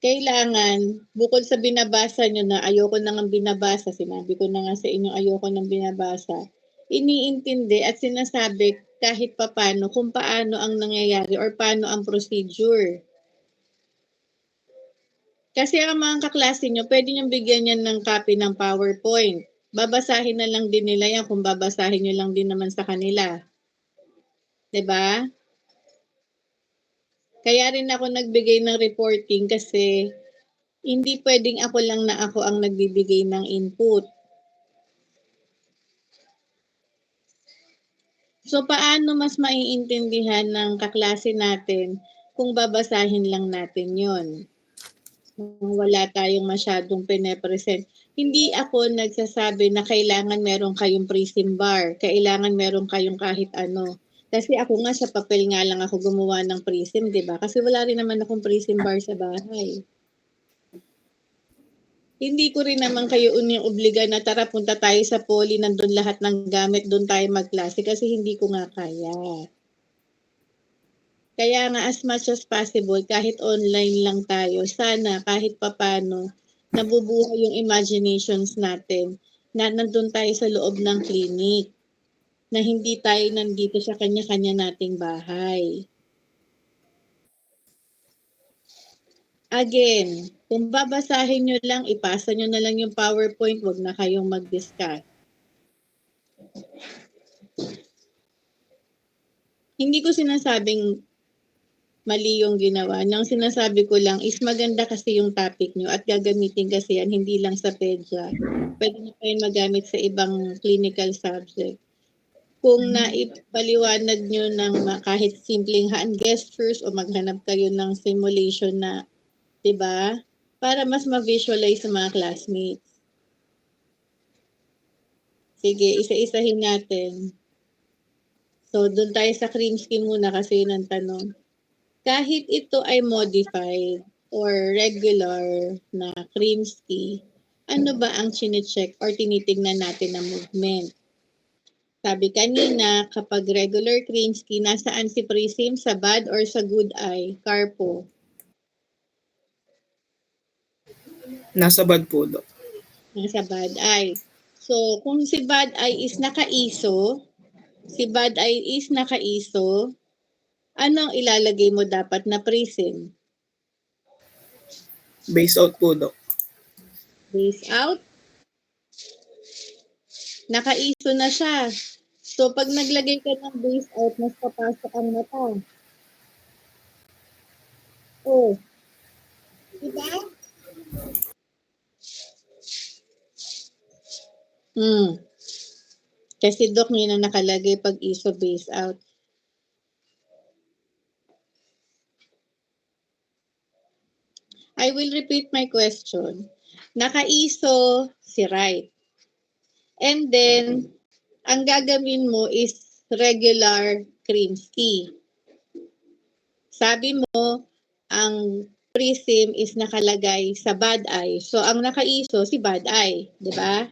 kailangan, bukod sa binabasa nyo na ayoko nang binabasa, sinabi ko na nga sa inyo ayoko nang binabasa, iniintindi at sinasabi kahit papano kung paano ang nangyayari or paano ang procedure. Kasi ang mga kaklase nyo, pwede nyo bigyan yan ng copy ng PowerPoint. Babasahin na lang din nila yan kung babasahin nyo lang din naman sa kanila. 'Di ba? Kaya rin ako nagbigay ng reporting kasi hindi pwedeng ako lang na ako ang nagbibigay ng input. So paano mas maiintindihan ng kaklase natin kung babasahin lang natin yon? Wala tayong masyadong pine-present. Hindi ako nagsasabi na kailangan meron kayong prism bar, kailangan meron kayong kahit ano. Kasi ako nga sa papel nga lang ako gumawa ng prism, di ba? Kasi wala rin naman akong prism bar sa bahay. Hindi ko rin naman kayo unyong obliga na tara punta tayo sa poly, nandun lahat ng gamit, doon tayo magklase kasi hindi ko nga kaya. Kaya nga as much as possible, kahit online lang tayo, sana kahit papano, nabubuhay yung imaginations natin na nandun tayo sa loob ng clinic, na hindi tayo nandito sa kanya-kanya nating bahay. Again, kung babasahin nyo lang, ipasa nyo na lang yung PowerPoint, wag na kayong mag-discuss. Hindi ko sinasabing mali yung ginawa. Ang sinasabi ko lang is maganda kasi yung topic nyo at gagamitin kasi yan hindi lang sa PEDYA. Pwede na kayo magamit sa ibang clinical subject. Kung naipaliwanag nyo ng kahit simpleng hand gestures o maghanap kayo ng simulation na, 'di ba? Para mas ma-visualize sa mga classmates. Sige, isa-isahin natin. So, doon tayo sa Krimsky muna kasi yun ang tanong. Kahit ito ay modified or regular na Krimsky, ano ba ang chine-check or tinitingnan natin na movement? Sabi kanina, kapag regular Krimsky, nasaan si prism? Sa bad or sa good eye? Carpo. Nasa bad po, Dok. Nasa bad eye. So, kung si bad eye is naka-ISO, anong ilalagay mo dapat na prism? Base out po, Dok. Base out. Naka-ISO na siya. So, pag naglagay ka ng base out, mas papasok ang mata. Oh. Diba? Kasi Dok, yun ang nakalagay pag ISO base out. I will repeat my question. Naka-ISO si right. And then, ang gagawin mo is regular Krimsky. Sabi mo, ang prism is nakalagay sa bad eye. So, ang naka-ISO si bad eye. Di ba?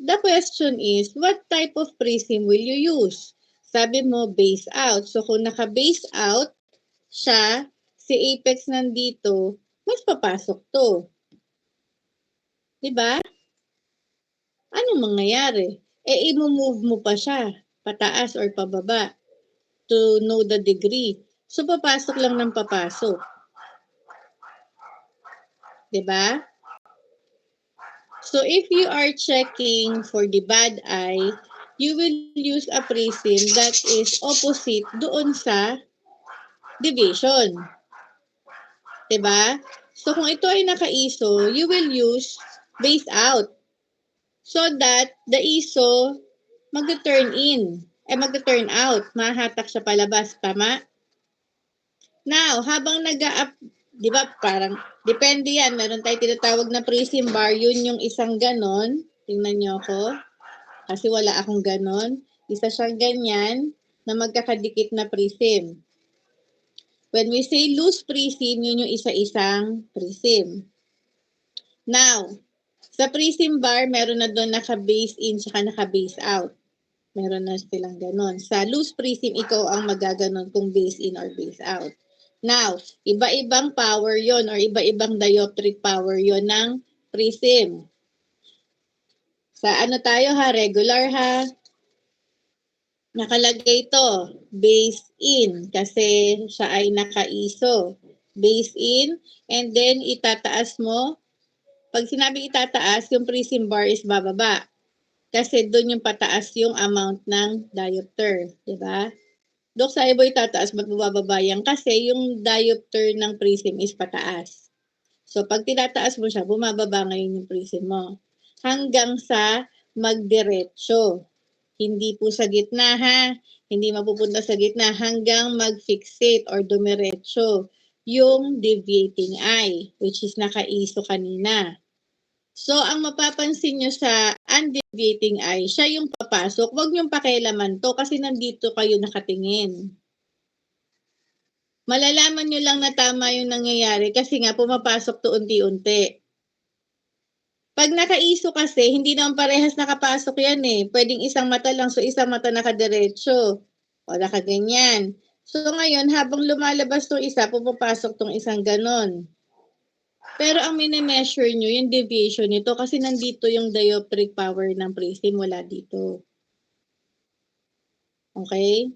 The question is, what type of prism will you use? Sabi mo, base out. So, kung naka-base out siya, si apex nandito, mas papasok to. Diba? Anong mangyayari? I-move mo pa siya, pataas or pababa, to know the degree. So, papasok lang ng papasok. Diba? So, if you are checking for the bad eye, you will use a prism that is opposite doon sa division. Diba? So, kung ito ay naka-ISO, you will use base out. So that the ISO mag-turn in. Mag-turn out. Mahatak siya palabas. Tama? Now, habang di ba, parang, depende yan. Meron tayo tinatawag na prism bar. Yun yung isang ganon. Tingnan nyo ako. Kasi wala akong ganon. Isa siyang ganyan na magkakadikit na prism. When we say loose prism, yun yung isa-isang prism. Now, sa prism bar, meron na doon naka-base in saka naka-base out. Meron na silang ganon. Sa loose prism, ikaw ang magaganon kung base in or base out. Now, iba-ibang power yon or iba-ibang dioptric power yon ng prism. Sa ano tayo ha? Regular ha? Nakalagay ito, base in, kasi siya ay naka-ISO. base in, and then itataas mo. Pag sinabi itataas, yung prism bar is bababa. Kasi doon yung pataas yung amount ng diopter. Diba? Dok, sa iba itataas, ba't bababa yan? Kasi yung diopter ng prism is pataas. So, pag tinataas mo siya, bumababa ngayon yung prism mo. Hanggang sa magdiretso. Hindi po sa gitna ha. Hindi mapupunta sa gitna hanggang mag-fixate or dumiretso yung deviating eye, which is naka-ISO kanina. So, ang mapapansin nyo sa undeviating eye, siya yung papasok. Huwag nyong pakialaman to kasi nandito kayo nakatingin. Malalaman nyo lang na tama yung nangyayari kasi nga pumapasok to unti-unti. Pag naka-ISO kasi, hindi naman parehas nakapasok yan eh. Pwedeng isang mata lang, so isang mata nakadiretso. O nakaganyan. So ngayon, habang lumalabas tong isa, pumapasok tong isang ganon. Pero ang mini-measure nyo, yung deviation nito, kasi nandito yung dioptric power ng prism, wala dito. Okay?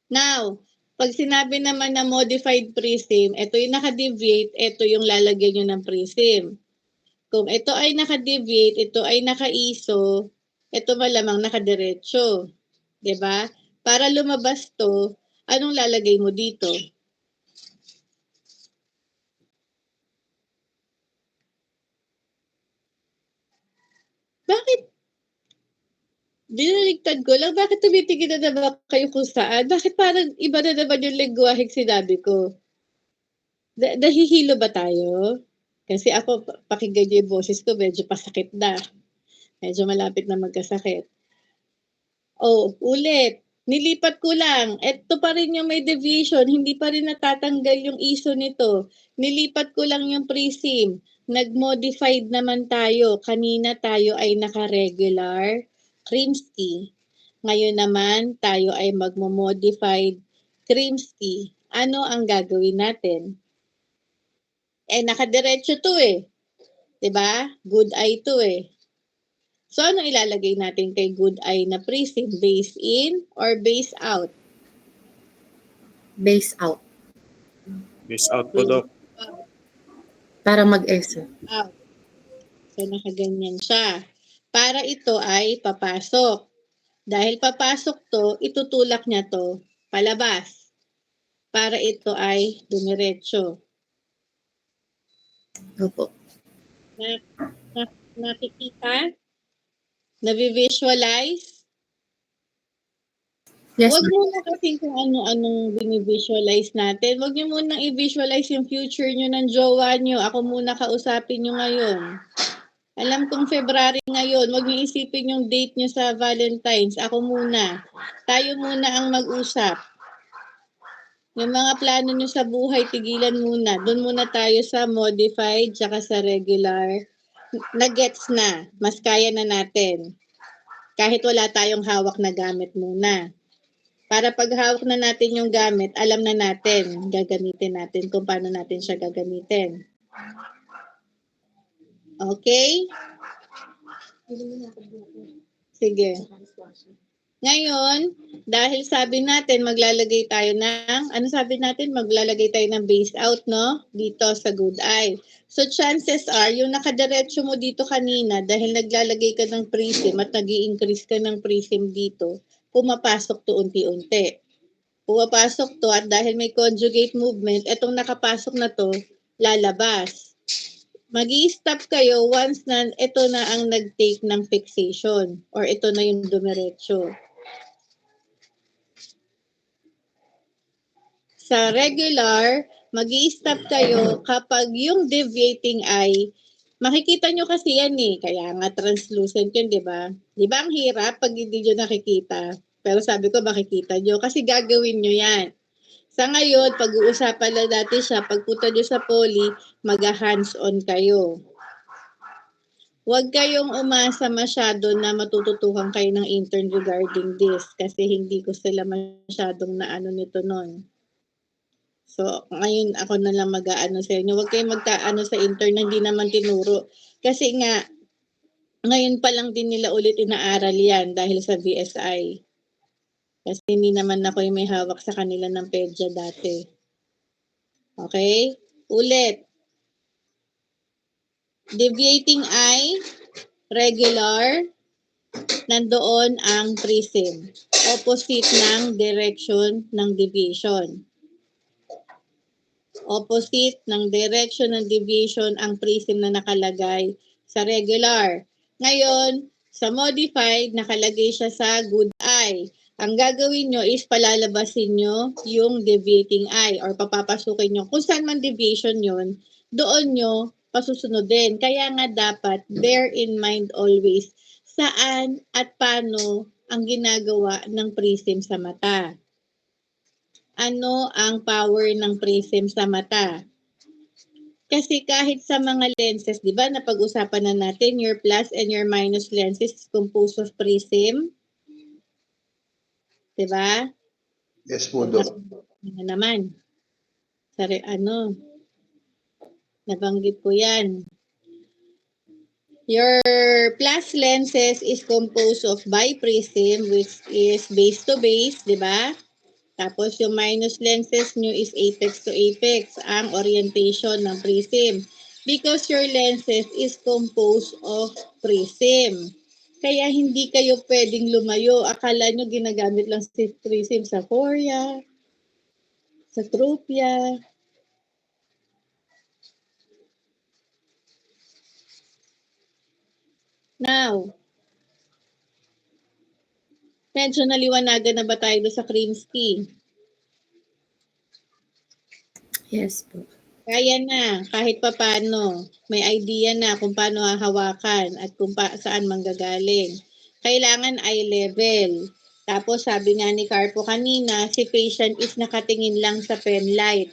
Now, pag sinabi naman na modified prism, ito yung naka-deviate, ito yung lalagyan nyo ng prism. Kung ito ay naka-deviate, ito ay naka-ISO, ito malamang nakadiretso. 'Di ba? Para lumabas to, anong lalagay mo dito? Bakit? Binaligtad ko lang, bakit tumitingin na naman kayo kung saan? Bakit parang iba na naman yung lengguwaheng sinabi ko? Nahihilo ba tayo? Kasi ako, pakinggan niyo yung boses ko, medyo pasakit na. Medyo malapit na magkasakit. Oh, ulit. Nilipat ko lang. Ito pa rin yung may deviation. Hindi pa rin natatanggal yung ISO nito. Nilipat ko lang yung prism. Nag-modified naman tayo. Kanina tayo ay naka-regular Krimsky. Ngayon naman tayo ay magmo-modified Krimsky. Ano ang gagawin natin? Nakadiretso to eh. 'Di ba? Good eye to eh. So, ano ilalagay natin kay good eye na prism? Base in or base out? Base out. Base out po, Doc. Para mag-ESO. Out. So, nakaganyan siya. Para ito ay papasok. Dahil papasok to, itutulak niya to palabas. Para ito ay dumiretso. Opo. Nakikita? Navi-visualize? Yes, Huwag ma'am. muna kasi kung ano-anong binivisualize natin. Huwag niyo munang i-visualize yung future niyo ng jowa niyo. Ako muna kausapin niyo ngayon. Alam kong February ngayon. Huwag niyo isipin yung date niyo sa Valentine's. Ako muna. Tayo muna ang mag-usap. Yung mga plano niyo sa buhay, tigilan muna. Doon muna tayo sa modified tsaka sa regular. Na-gets na. Mas kaya na natin. Kahit wala tayong hawak na gamit muna. Para pag hawak na natin yung gamit, alam na natin, gagamitin natin kung paano natin siya gagamitin. Okay? Sige. Ngayon, dahil sabi natin maglalagay tayo ng, ano sabi natin? Maglalagay tayo ng base out, no? Dito sa good eye. So chances are, yung nakadiretso mo dito kanina, dahil naglalagay ka ng prism at nag-i-increase ka ng prism dito, pumapasok to unti-unti. Pumapasok to at dahil may conjugate movement, etong nakapasok na to, lalabas. Mag-i-stop kayo once na ito na ang nag-take ng fixation or ito na yung dumiretso. Sa regular, mag-i-stop kayo kapag yung deviating eye, makikita nyo kasi yan eh, kaya nga translucent yun, di ba? Di ba ang hirap pag hindi nyo nakikita? Pero sabi ko makikita nyo kasi gagawin nyo yan. Sa ngayon, pag-uusapan lang natin siya, pagpunta nyo sa poly, mag-hands-on kayo. Huwag kayong umasa masyado na matututukan kayo ng intern regarding this kasi hindi ko sila masyadong naano nito nun. So, ngayon ako na lang mag-aano sa inyo. Huwag kayong magka-ano sa intern na hindi naman tinuro. Kasi nga, ngayon pa lang din nila ulit inaaral yan dahil sa VSI. Kasi hindi naman ako yung may hawak sa kanila ng pedya dati. Okay? Ulit. Deviating eye, regular, nandoon ang prism. Opposite ng direction ng deviation. Opposite ng direction ng deviation ang prism na nakalagay sa regular. Ngayon, sa modified, nakalagay siya sa good eye. Ang gagawin nyo is palalabasin nyo yung deviating eye or papapasukin nyo. Kung saan man deviation yun, doon nyo pasusunodin. Kaya nga dapat bear in mind always saan at paano ang ginagawa ng prism sa mata. Ano ang power ng prism sa mata? Kasi kahit sa mga lenses, di ba, napag-usapan na natin, your plus and your minus lenses is composed of prism. Di ba? Yes po, Doc. Naman. Sorry, nabanggit ko yan. Your plus lenses is composed of biprism, which is base to base, di ba? Tapos yung minus lenses nyo is apex to apex, ang orientation ng prism. Because your lenses is composed of prism. Kaya hindi kayo pwedeng lumayo. Akala nyo ginagamit lang si prism sa Korea, sa Tropia. Now, medyo naliwanagan na ba tayo sa Krimsky? Yes po. Kaya na, kahit pa paano, may idea na kung paano hahawakan at kung saan manggagaling. Kailangan eye level. Tapos sabi nga ni Carpo kanina, si patient is nakatingin lang sa pen light.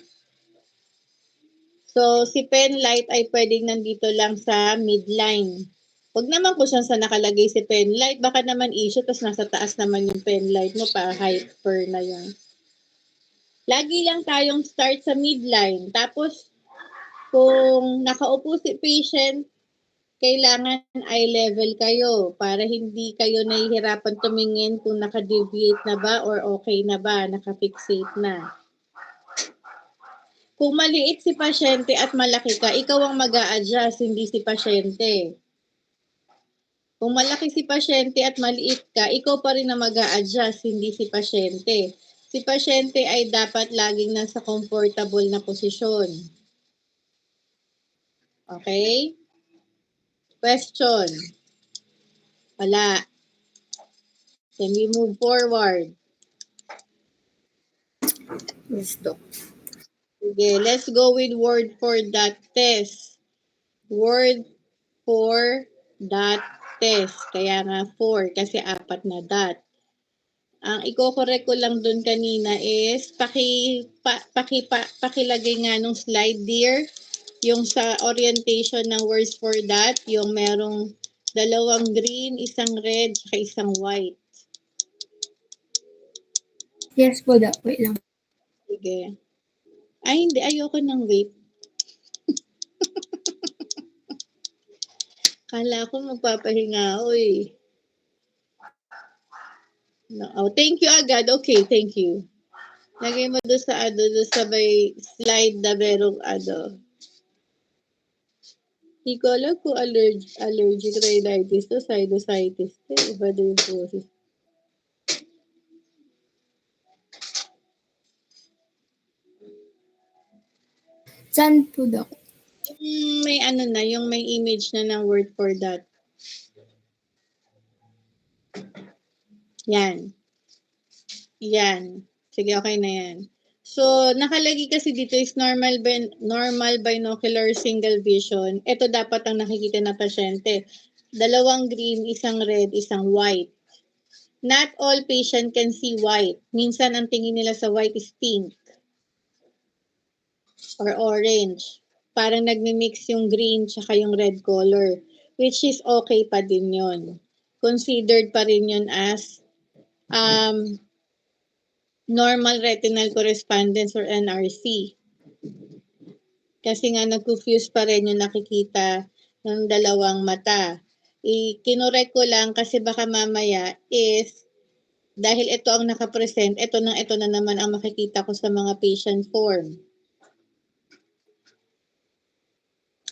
So si pen light ay pwedeng nandito lang sa midline. Huwag naman kung saan sa nakalagay si pen light, baka naman issue, tapos nasa taas naman yung pen light mo, pa hyper na yun. Lagi lang tayong start sa midline. Tapos, kung nakaupo si patient, kailangan eye level kayo para hindi kayo nahihirapan tumingin kung naka-deviate na ba or okay na ba, naka-fixate na. Kung maliit si pasyente at malaki ka, ikaw ang mag-a-adjust, hindi si pasyente. Kung malaki si pasyente at maliit ka, ikaw pa rin ang mag-a-adjust, hindi si pasyente. Si pasyente ay dapat laging nasa comfortable na posisyon. Okay? Question? Wala. Can we move forward? Yes, Doc. Okay, let's go with word for that test. Word for that test. Kaya nga 4 kasi 4 na dot. Ang i-correct ko lang dun kanina is pakilagay nga nung slide dear yung sa orientation ng words for that, yung merong 2 green, 1 red, saka 1 white. Yes po, Doc. Wait lang. Sige. Ay, hindi. Ayoko ng wait. Kala ko magpapahinga ako eh. No. Oh, thank you agad. Okay, thank you. Lagay mo doon sa may slide na merong Hindi ko alam kung allergic rhinitis to sinusitis. Iba na yung boses. Saan po, Doc? May yung may image na ng word for that. Yan. Yan. Sige, okay na yan. So, nakalagay kasi dito is normal binocular single vision. Ito dapat ang nakikita na pasyente. 2 green, 1 red, 1 white. Not all patient can see white. Minsan ang tingin nila sa white is pink or orange. Parang nagmi-mix yung green tsaka yung red color, which is okay pa din yun. Considered pa rin yun as normal retinal correspondence or NRC. Kasi nga nag-confuse pa rin yung nakikita ng 2 mata. Kinorek ko lang kasi baka mamaya is Dahil ito ang nakapresent, ito na naman ang makikita ko sa mga patient form.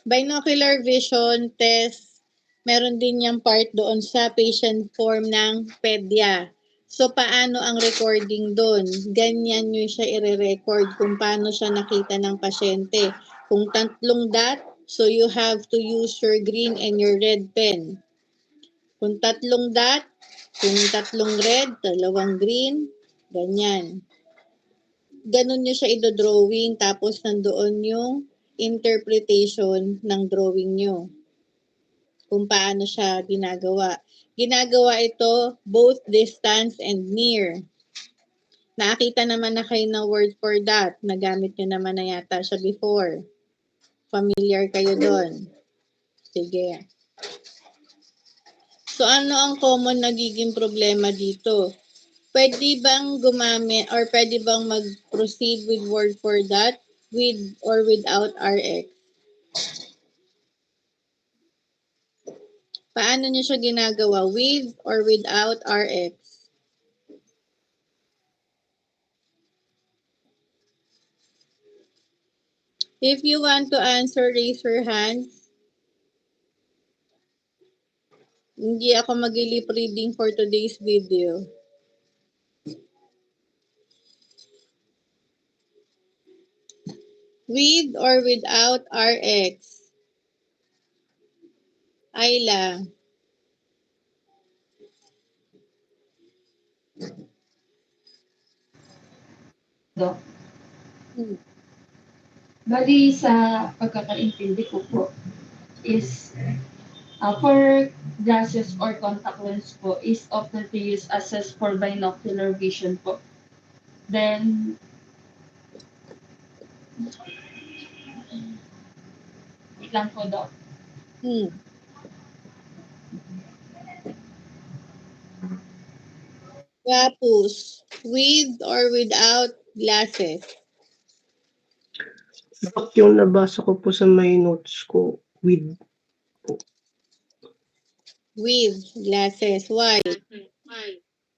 Binocular vision test, meron din yung part doon sa patient form ng PEDYA. So, paano ang recording doon? Ganyan nyo siya i-record kung paano siya nakita ng pasyente. Kung 3 dot, so you have to use your green and your red pen. Kung 3 dot, kung 3 red, 2 green, ganyan. Ganun nyo siya i-drawing, tapos nandoon yung interpretation ng drawing nyo. Kung paano siya ginagawa. Ginagawa ito both distance and near. Nakita naman na kayo ng word for that. Nagamit nyo naman na yata siya before. Familiar kayo doon. Sige. So ano ang common nagiging problema dito? Pwede bang gumamit or pwede bang mag-proceed with word for that with or without RX? Paano nyo siya ginagawa? With or without RX? If you want to answer, raise your hands. Hindi ako mag-lip reading for today's video. With or without RX? Ayla. Dok. Bali sa pagkakaintindi ko po is for glasses or contact lens po is often to use assess for binocular vision po. Then, wait lang po, Dok. Tapos, with or without glasses? Dok, yung nabasa ko po sa may notes ko, with po. With glasses. Why?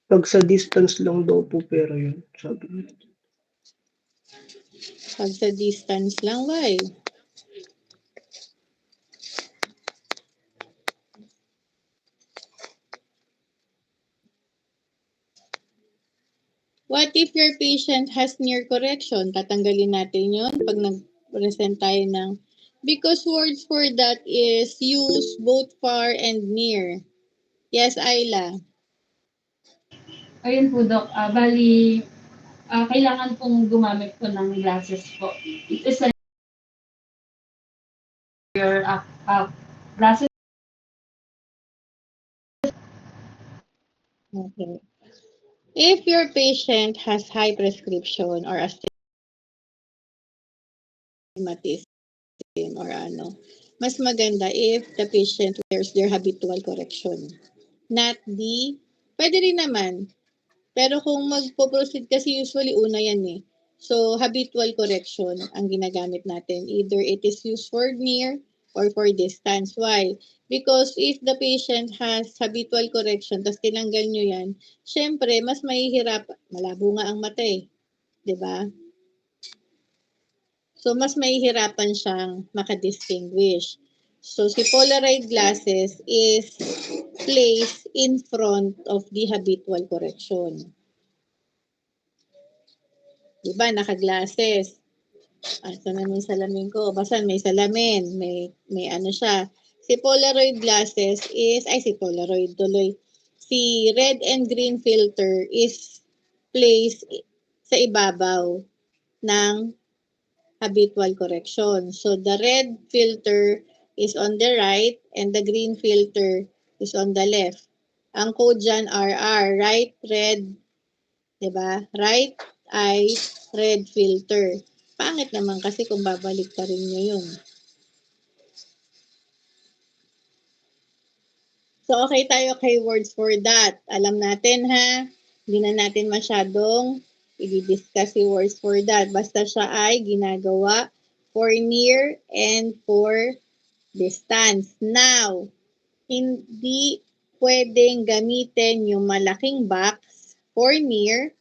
Pag sa distance lang daw po, pero yun, sabi niya. Pag sa distance lang, why? What if your patient has near correction? Tatanggalin natin yun pag nag-present tayo ng... Because words for that is use both far and near. Yes, Ayla. Ayun po, Dok. Bali, kailangan pong gumamit po ng glasses po. It is your glasses. Okay. If your patient has high prescription or astigmatism or ano, mas maganda if the patient wears their habitual correction. Not the, pwede rin naman. Pero kung magpo-proceed kasi usually una yan eh. So habitual correction ang ginagamit natin. Either it is used for near or for distance. Why? Because if the patient has habitual correction, tapos tinanggal nyo yan, syempre, mas mahihirap. Malabo nga ang mata eh. 'Di ba? So, mas mahihirapan siyang makadistinguish. So, si Polaroid glasses is placed in front of the habitual correction. Diba, naka-glasses. Ito na yung salamin ko. Basta may salamin. May ano siya. Si Polaroid glasses is, si Polaroid tuloy. Si red and green filter is placed sa ibabaw ng habitual correction. So, the red filter is on the right and the green filter is on the left. Ang code dyan, RR, right, red, diba? Right eye, red filter. Pangit naman kasi kung babalik ka rin nyo yun. So, okay tayo kay words for that. Alam natin ha, hindi na natin masyadong i-discuss si words for that. Basta siya ay ginagawa for near and for distance. Now, hindi pwedeng gamitin yung malaking box for near,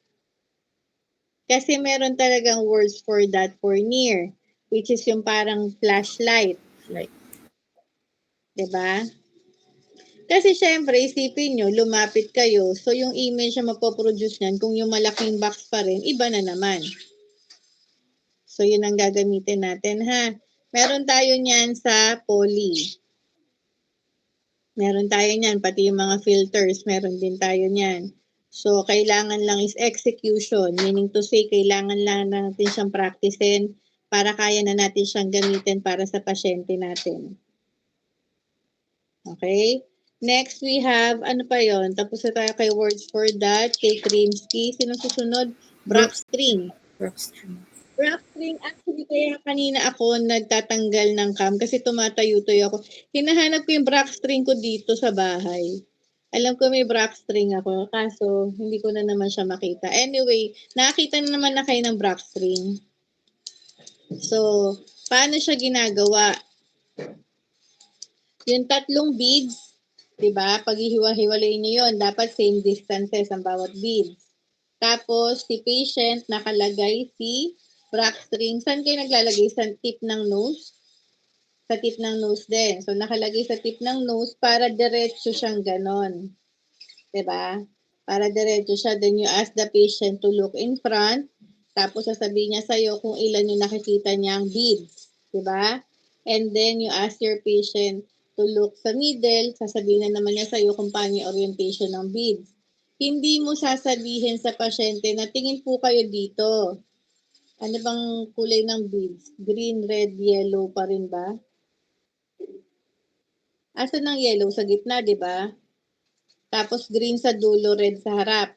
kasi meron talagang words for that for near, which is yung parang flashlight. Like, Diba? Kasi syempre, isipin nyo, lumapit kayo, so yung image na mapoproduce nyan, kung yung malaking box pa rin, iba na naman. So yun ang gagamitin natin ha. Meron tayo niyan sa poly. Meron tayo niyan, pati yung mga filters, meron din tayo niyan. So kailangan lang is execution, meaning to say, kailangan lang natin siyang practicein para kaya na natin siyang gamitin para sa pasyente natin. Okay? Next, we have, ano pa yon? Tapos na tayo kay words for that, kay Krimsky. Sino susunod? Brockstring. Brockstring. Brockstring, actually, kaya kanina ako nagtatanggal ng cam kasi tumatayo-tayo ako. Hinahanap ko yung Brockstring ko dito sa bahay. Alam ko may Brockstring ako, kaso hindi ko na naman siya makita. Anyway, nakita na naman na kayo ng Brockstring. So, paano siya ginagawa? Yung tatlong beads, diba? Pag ihiwa-hiwalay niyo yun, dapat same distances ang bawat beads. Tapos, si patient, nakalagay si Brockstring. Saan kayo naglalagay? Sa tip ng nose? Sa tip ng nose din. So, nakalagay sa tip ng nose para diretso siyang ganon. Diba? Para diretso siya. Then, you ask the patient to look in front. Tapos, sasabihin niya sa'yo kung ilan yung nakikita niyang beads. Diba? And then, you ask your patient to look sa middle, sasabihin na naman niya sa'yo kung paano yung orientation ng beads. Hindi mo sasabihin sa pasyente na tingin po kayo dito. Ano bang kulay ng beads? Green, red, yellow pa rin ba? Asan ng yellow? Sa gitna, di ba? Tapos green sa dulo, red sa harap.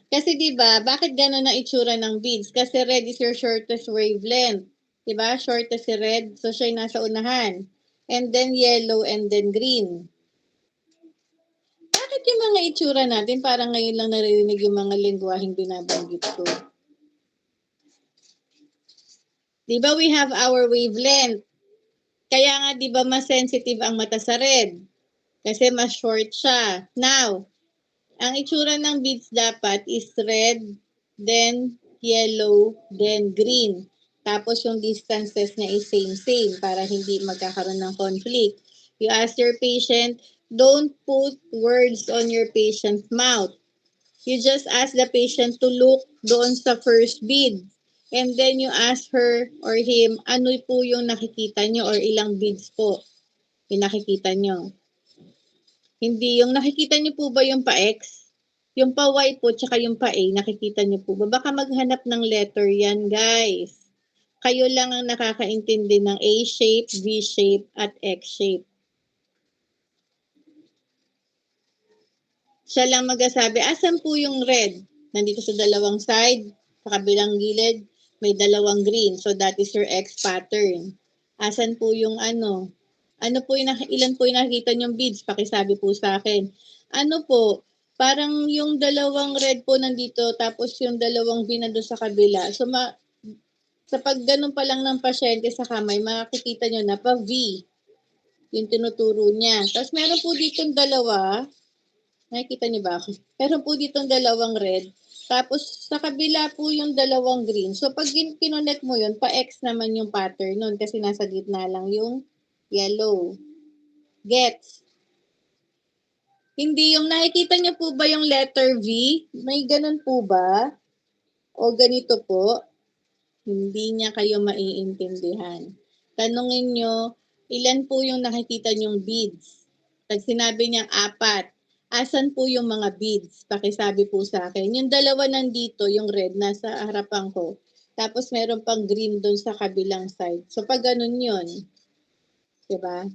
Kasi di ba, bakit gano'n ang itsura ng beads? Kasi red is your shortest wavelength. Diba? Shortest si red, so siya yung nasa unahan. And then yellow and then green. Bakit yung mga itsura natin, parang ngayon lang naririnig yung mga lingwaheng binabanggit ko? Diba we have our wavelength? Kaya nga diba mas sensitive ang mata sa red? Kasi mas short siya. Now, ang itsura ng beads dapat is red, then yellow, then green. Tapos yung distances niya is same para hindi magkakaroon ng conflict. You ask your patient, don't put words on your patient's mouth. You just ask the patient to look doon sa first bead. And then you ask her or him, ano po yung nakikita nyo or ilang beads po yung nakikita nyo. Hindi, yung nakikita nyo po ba yung pa-X? Yung pa-Y po, tsaka yung pa-A, nakikita nyo po ba? Baka maghanap ng letter yan, guys. Kayo lang ang nakakaintindi ng A-shape, V-shape, at X-shape. Siya lang magasabi, asan po yung red? Nandito sa dalawang side, sa kabilang gilid, may dalawang green. So that is your X pattern. Asan po yung ano? Ano po yung, ilan po yung nakikita nyong beads? Pakisabi po sa akin. Ano po? Parang yung dalawang red po nandito, tapos yung dalawang green nandun sa kabila. So sa pag ganun pa lang ng pasyente sa kamay, makikita nyo na pa V yung tinuturo niya. Tapos meron po ditong dalawa, nakikita niyo ba ako? Meron po ditong dalawang red, tapos sa kabila po yung dalawang green. So pag kinonect mo yun, pa-X naman yung pattern nun kasi nasa gitna lang yung yellow. Gets? Hindi yung nakikita niyo po ba yung letter V? May ganun po ba? O ganito po? Hindi niya kayo maiintindihan. Tanungin nyo, ilan po yung nakikita nyong beads? Pag sinabi niyang 4, asan po yung mga beads? Pakisabi po sa akin. Yung dalawa nandito, yung red, nasa harapan ko. Tapos meron pang green doon sa kabilang side. So pag ganun yun, diba?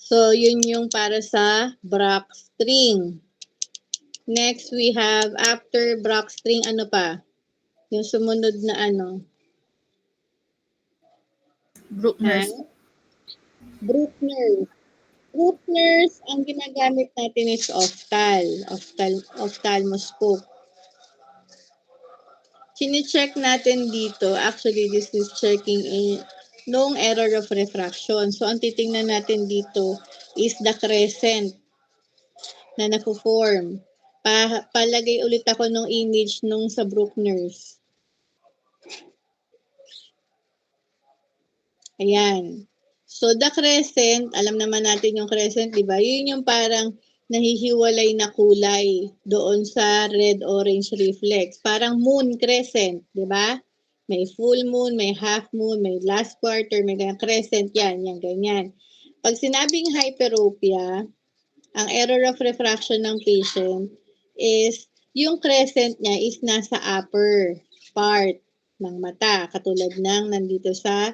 So yun yung para sa Brockstring. Next, we have, after Brockstring, ano pa? Yung sumunod na ano? Bruckner's. Bruckner's. Bruckner's, ang ginagamit natin is ophthalmoscope. Chine-check natin dito, actually this is checking in known error of refraction. So ang titingnan natin dito is the crescent na napo-form. Palagay ulit ako ng image nung sa Bruckner's. Ayan. So, the crescent, alam naman natin yung crescent, di ba? Yun yung parang nahihiwalay na kulay doon sa red-orange reflex. Parang moon crescent, di ba? May full moon, may half moon, may last quarter, may crescent, yan, ganyan. Pag sinabing hyperopia, ang error of refraction ng patient is yung crescent niya is nasa upper part ng mata, katulad ng nandito sa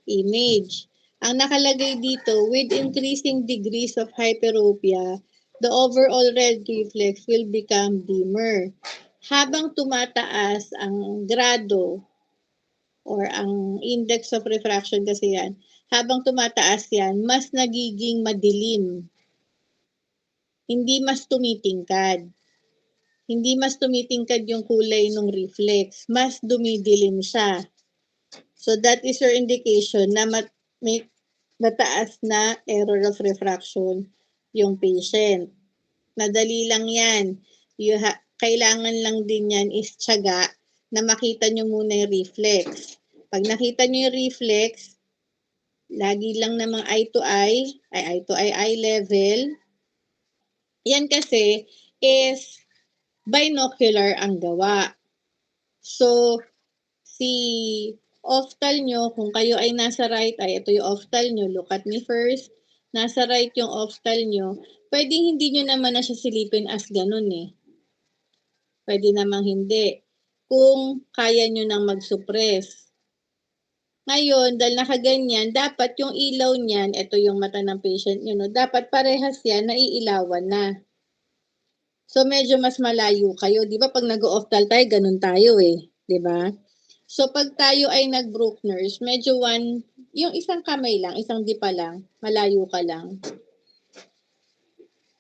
image. Ang nakalagay dito, with increasing degrees of hyperopia, the overall red reflex will become dimmer. Habang tumataas ang grado or ang index of refraction kasi yan, habang tumataas yan, mas nagiging madilim. Hindi mas tumitingkad. Hindi mas tumitingkad yung kulay ng reflex. Mas dumidilim siya. So that is your indication na may mataas na error of refraction yung patient. Madali lang yan. Kailangan lang din yan is tiyaga na makita nyo muna yung reflex. Pag nakita nyo yung reflex, lagi lang namang eye to eye level. Yan kasi is binocular ang gawa. So, si oftal nyo, kung kayo ay nasa right eye, ito yung oftal nyo, look at me first, nasa right yung oftal nyo, pwedeng hindi nyo naman na siya silipin as ganun eh. Pwede namang hindi. Kung kaya nyo nang mag-suppress. Ngayon, dahil nakaganyan, dapat yung ilaw niyan, ito yung mata ng patient nyo, no? Dapat parehas yan, naiilawan na. So, medyo mas malayo kayo. Di ba pag nag-oftal tayo, ganun tayo eh. Di ba? So, pag tayo ay nag-Bruckner's, medyo yung isang kamay lang, isang dipa lang, malayo ka lang.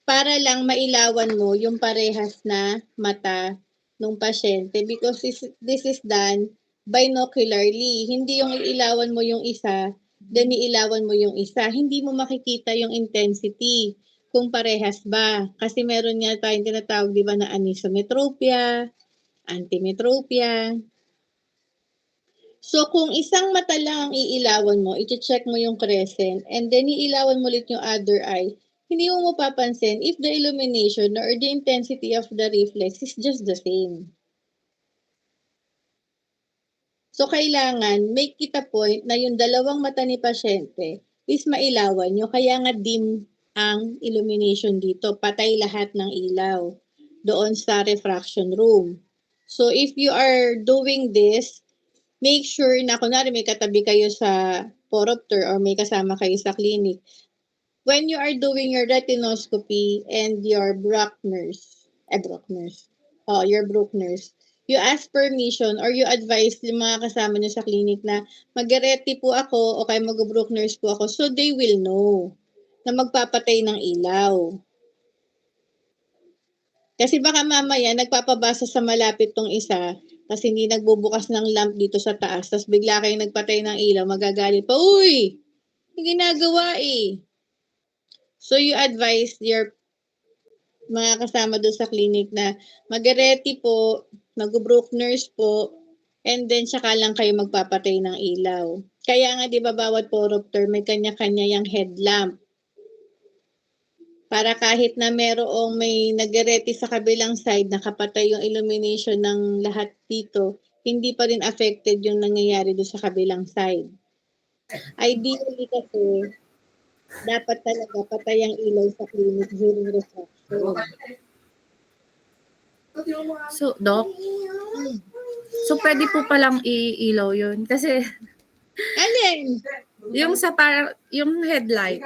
Para lang mailawan mo yung parehas na mata ng pasyente because this is done binocularly. Hindi yung iilawan mo yung isa, then iilawan mo yung isa. Hindi mo makikita yung intensity kung parehas ba. Kasi meron nga tayong tinatawag, di ba, na anisometropia, antimetropia. So, kung isang mata lang ang iilawan mo, i-check mo yung crescent, and then iilawan mo ulit yung other eye, hindi mo mapapansin if the illumination or the intensity of the reflex is just the same. So, kailangan make it a point na yung dalawang mata ni pasyente is mailawan nyo. Kaya nga dim ang illumination dito. Patay lahat ng ilaw doon sa refraction room. So, if you are doing this, make sure na kunwari may katabi kayo sa poropter or may kasama kayo sa clinic. When you are doing your retinoscopy and your Bruckner's, you ask permission or you advise yung mga kasama nyo sa clinic na mag-reti po ako o kaya mag-Bruckner's po ako so they will know na magpapatay ng ilaw. Kasi baka mamaya nagpapabasa sa malapit tong isa kasi hindi nagbubukas ng lamp dito sa taas tapos bigla kayong nagpatay ng ilaw, magagalit pa, uy! Yung ginagawa eh. So you advise your mga kasama doon sa clinic na mag-reti po, mag-Bruckner's po, and then saka lang kayo magpapatay ng ilaw. Kaya nga di ba bawat poropter may kanya-kanya yung headlamp. Para kahit na may nag-reti sa kabilang side, nakapatay yung illumination ng lahat dito, hindi pa rin affected yung nangyayari doon sa kabilang side. Ideally kasi, dapat talaga patay ang ilaw sa clinic during refraction. So, Doc, so pwede po palang iilaw yun? Kasi, Alin? yung yung headlight.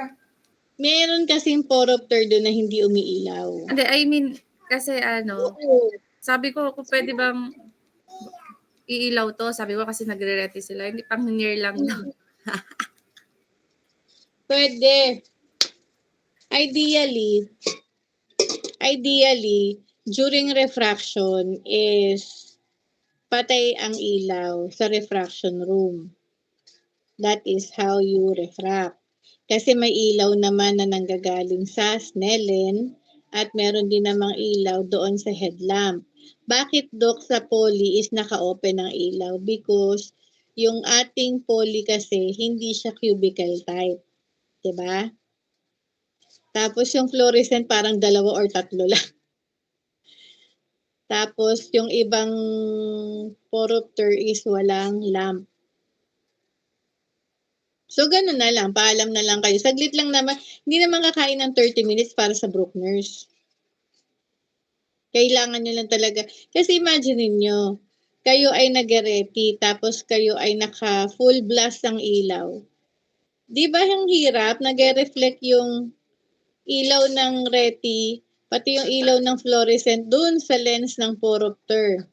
Meron kasing poropter doon na hindi umiilaw. Hindi, I mean, kasi sabi ko kung pwede bang iilaw to, sabi ko kasi nagre-reti sila, hindi pang near lang daw. Pwede. Ideally, during refraction is patay ang ilaw sa refraction room. That is how you refract. Kasi may ilaw naman na nanggagaling sa Snellen at meron din namang ilaw doon sa headlamp. Bakit, Dok, sa poly is naka-open ang ilaw? Because yung ating poly kasi hindi siya cubicle type. Diba? Tapos yung fluorescent parang 2 or 3 lang. Tapos yung ibang poruptor is walang lamp. So, ganun na lang. Paalam na lang kayo. Saglit lang naman. Hindi naman kakain ng 30 minutes para sa Brookners. Kailangan nyo lang talaga. Kasi imagine niyo, kayo ay nag-ready, tapos kayo ay naka full blast ng ilaw. Di ba ang hirap? Nag-reflect yung ilaw ng reti, pati yung ilaw ng fluorescent dun sa lens ng poruptor.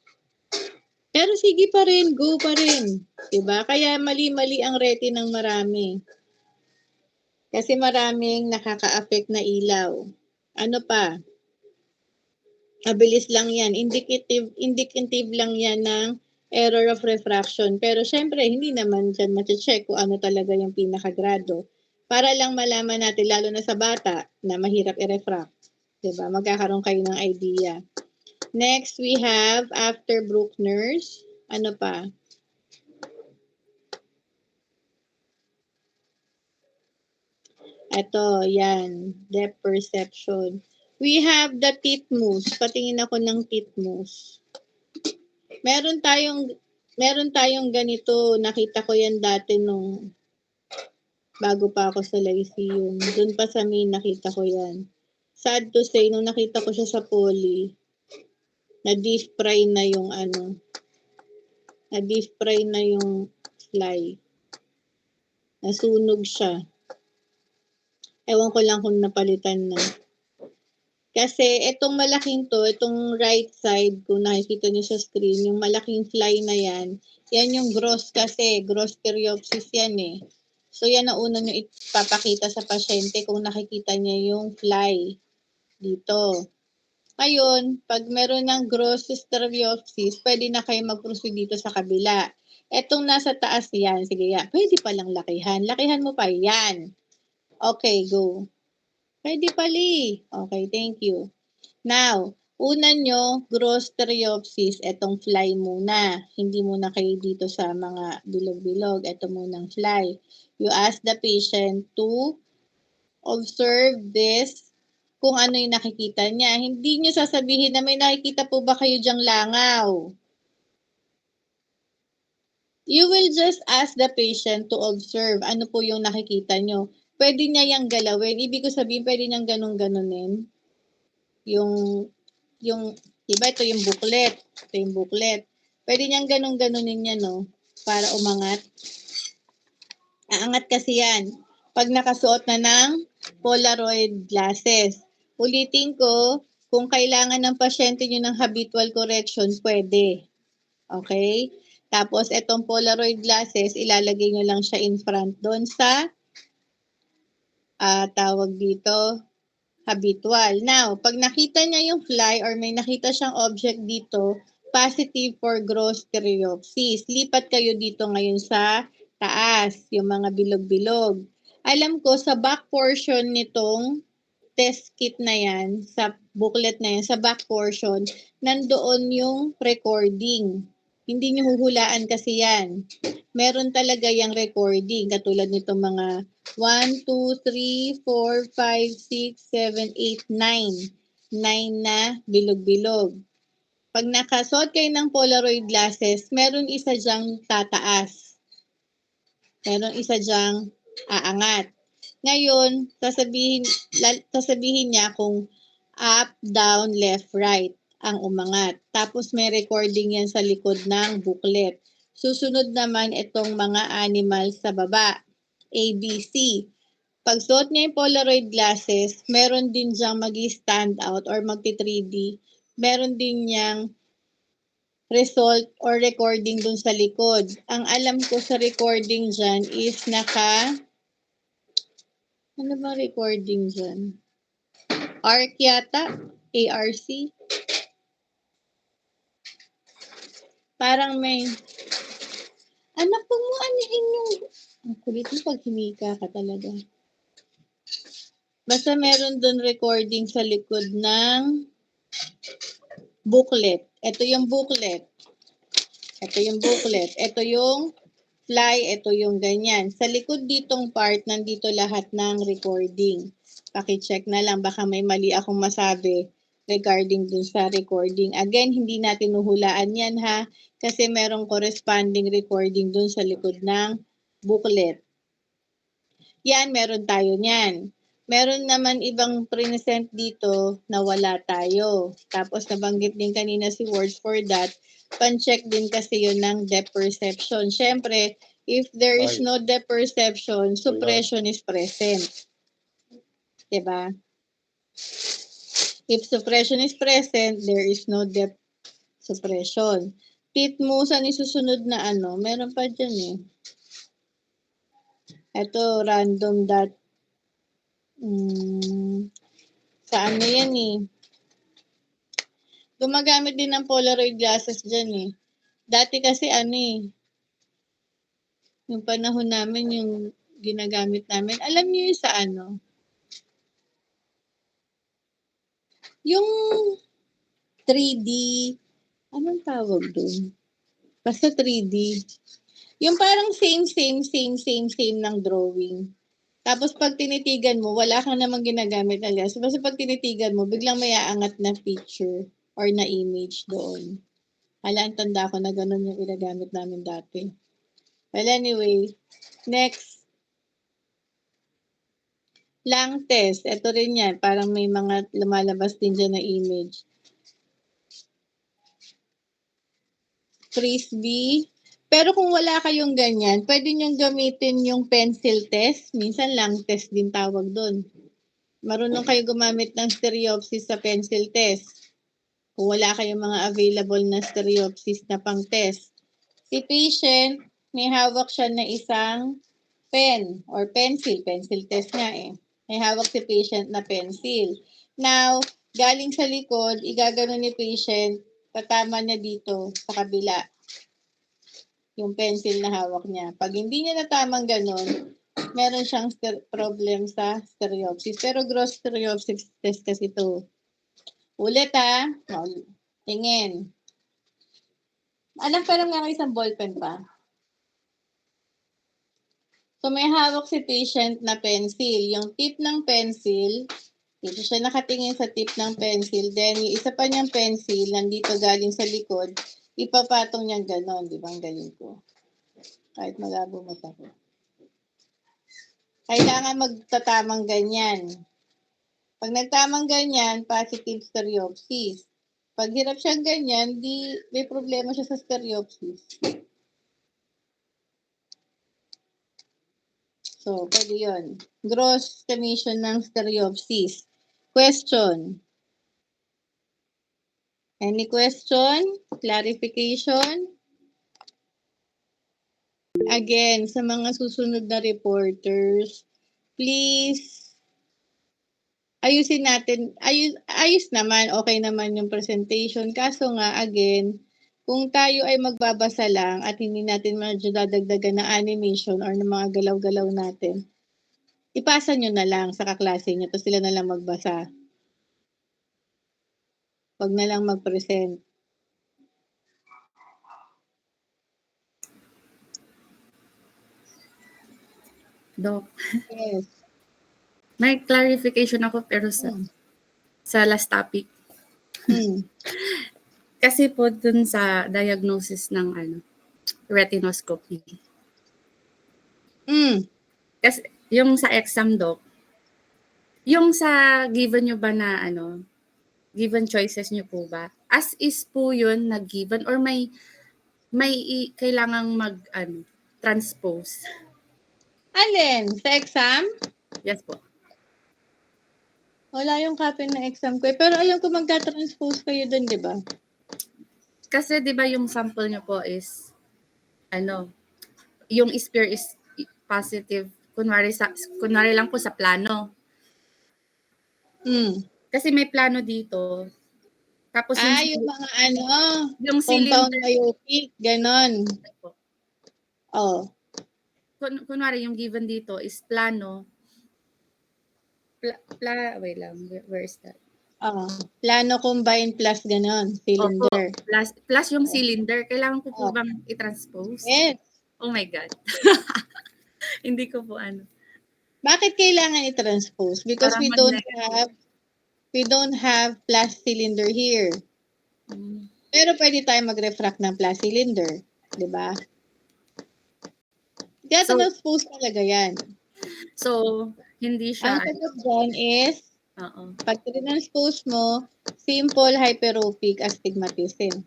Pero sige pa rin, go pa rin. Diba? Kaya mali-mali ang reti ng marami. Kasi maraming nakaka-affect na ilaw. Ano pa? Mabilis lang yan. Indicative lang yan ng error of refraction. Pero syempre, hindi naman dyan check kung ano talaga yung pinakagrado. Para lang malaman natin, lalo na sa bata, na mahirap i-refract. Diba? Magkakaroon kayo ng idea. Next, we have after Brookners. Ano pa? Ito, yan. Depth perception. We have the titmus. Patingin ako ng titmus. Meron tayong ganito. Nakita ko yan dati nung bago pa ako sa Lyceum. Doon pa sa main nakita ko yan. Sad to say, nung nakita ko siya sa poly, na-deep fry na yung na-deep fry na yung fly. Nasunog siya. Ewan ko lang kung napalitan na. Kasi itong malaking to, itong right side, kung nakikita niyo sa screen, yung malaking fly na yan yung gross kasi, gross periopsis yan eh. So yan ang una nyo ipapakita sa pasyente kung nakikita niya yung fly dito. Ngayon, pag meron ng gross periopsis, pwede na kayo mag-proceed dito sa kabila. Etong nasa taas yan, sige yan, pwede palang lakihan. Lakihan mo pa yan. Okay, go. Pwede pali. Okay, thank you. Now, una nyo, gross periopsis, etong fly muna. Hindi muna kayo dito sa mga bilog-bilog. Ito munang fly. You ask the patient to observe this kung ano yung nakikita niya. Hindi nyo sasabihin na may nakikita po ba kayo dyang langaw. You will just ask the patient to observe ano po yung nakikita nyo. Pwede niya yung galawin. Ibig ko sabihin, pwede niyang ganun-ganunin. Yung, diba ito yung booklet. Ito yung booklet. Pwede niyang ganun-ganunin niya, no? Para umangat. Aangat kasi yan. Pag nakasuot na ng Polaroid glasses. Ulitin ko, kung kailangan ng pasyente nyo ng habitual correction, pwede. Okay? Tapos, itong Polaroid glasses, ilalagay nyo lang siya in front doon sa tawag dito, habitual. Now, pag nakita niya yung fly or may nakita siyang object dito, positive for gross periopsis. Lipat kayo dito ngayon sa taas, yung mga bilog-bilog. Alam ko, sa back portion nitong test kit na yan, sa booklet na yan, sa back portion, nandoon yung recording. Hindi nyo huhulaan kasi yan. Meron talaga yung recording, katulad nitong mga 1, 2, 3, 4, 5, 6, 7, 8, 9. 9 na bilog-bilog. Pag nakasuot kayo ng Polaroid glasses, meron isa dyang tataas. Meron isa dyang aangat. Ngayon, sasabihin niya kung up, down, left, right ang umangat. Tapos may recording yan sa likod ng booklet. Susunod naman itong mga animals sa baba. A, B, C. Pag suot niya yung Polaroid glasses, meron din diyang mag-stand out or magti-3D. Meron din niyang result or recording dun sa likod. Ang alam ko sa recording dyan is ano ba recording dyan? ARC yata? ARC? Parang may anak po mo anihin yung ang kulit mo pag humika ka talaga. Basta meron doon recording sa likod ng booklet. Ito yung booklet. Ito yung booklet. Ito yung fly. Ito yung ganyan. Sa likod ditong part, nandito lahat ng recording. Paki-check na lang. Baka may mali akong masabi regarding dun sa recording. Again, hindi natin uhulaan yan ha. Kasi merong corresponding recording dun sa likod ng booklet. Yan, meron tayo niyan. Meron naman ibang present dito na wala tayo. Tapos nabanggit din kanina si words for that. Pan-check din kasi yun ng depth perception. Siyempre, if there is no depth perception, suppression is present. Diba? If suppression is present, there is no depth suppression. Tit mo, saan isusunod na ano? Meron pa dyan eh. Ito, random dot. Sa ano yan eh. Gumagamit din ng Polaroid glasses dyan eh. Dati kasi ano eh. Yung panahon namin, yung ginagamit namin. Alam niyo yung sa ano? Yung 3D, anong tawag doon? Basta 3D. Yung parang same ng drawing. Tapos pag tinitigan mo, wala kang namang ginagamit na lens. Basta pag tinitigan mo, biglang may aangat na picture or na image doon. Hala, ang tanda ko na ganun yung ginagamit namin dati. Well, anyway, next. Lang test. Ito rin yan. Parang may mga lumalabas din dyan na image. Frisbee. Pero kung wala kayong ganyan, pwede nyo gamitin yung pencil test. Minsan lang test din tawag doon. Marunong kayo gumamit ng stereopsis sa pencil test. Kung wala kayong mga available na stereopsis na pang test. Si patient, may hawak siya na isang pen or pencil. Pencil test nga eh. May hawak si patient na pencil. Now, galing sa likod, igagano ni patient, tatama niya dito sa kabila. Yung pencil na hawak niya. Pag hindi niya natamang ganon, meron siyang problem sa stereopsis. Pero gross stereopsis test kasi ito. Ulit ha. Tingin. Alam pa nga isang ballpen pa. So may hawak si patient na pencil. Yung tip ng pencil, dito siya nakatingin sa tip ng pencil. Then yung isa pa niyang pencil, nandito galing sa likod, ipapatong niyang ganon. Di ba ang galing ko? Kahit malabo mata ko. Kailangan magtatamang ganyan. Pag nagtamang ganyan, positive stereopsis. Pag hirap siyang ganyan, di may problema siya sa stereopsis. So, pwede yun. Gross estimation ng stereopsis. Question. Any question? Clarification? Again, sa mga susunod na reporters, please, ayusin natin, ayos naman, okay naman yung presentation. Kaso nga, again, kung tayo ay magbabasa lang at hindi natin medyo dadagdagan ng animation or ng mga galaw-galaw natin, ipasa nyo na lang sa kaklase nyo, tapos sila na lang magbasa. Huwag na lang mag-present. Doc, Yes. may clarification ako pero sa last topic. Kasi po dun sa diagnosis ng retinoscopy. Kasi yung sa exam, Doc, yung sa given nyo ba na given choices nyo po ba? As is po yun na given or may kailangang transpose? Alin? Sa exam? Yes po. Wala yung copy ng exam ko. Pero alam ko magka-transpose kayo dun, di ba? Kasi di ba yung sample nyo po is, yung spear is positive. Kunwari lang po sa plano. Kasi may plano dito. Tapos yung mga yung compound cylinder. myopic, ganon. Oh. Kunwari yung given dito is plano. Wait lang, where is that? Plano combine plus ganon, cylinder. Plus yung cylinder, kailangan ko po Oh. bang i-transpose? Yes. Oh my God. Hindi ko po ano. Bakit kailangan i-transpose? Because Para we don't have plus cylinder here. Pero pwede tayo mag-refract ng plus cylinder. Di ba? Kaya So- transpose talaga yan. So, hindi siya. Ang sagot dyan is, Oo. pag transpose mo, simple hyperopic astigmatism.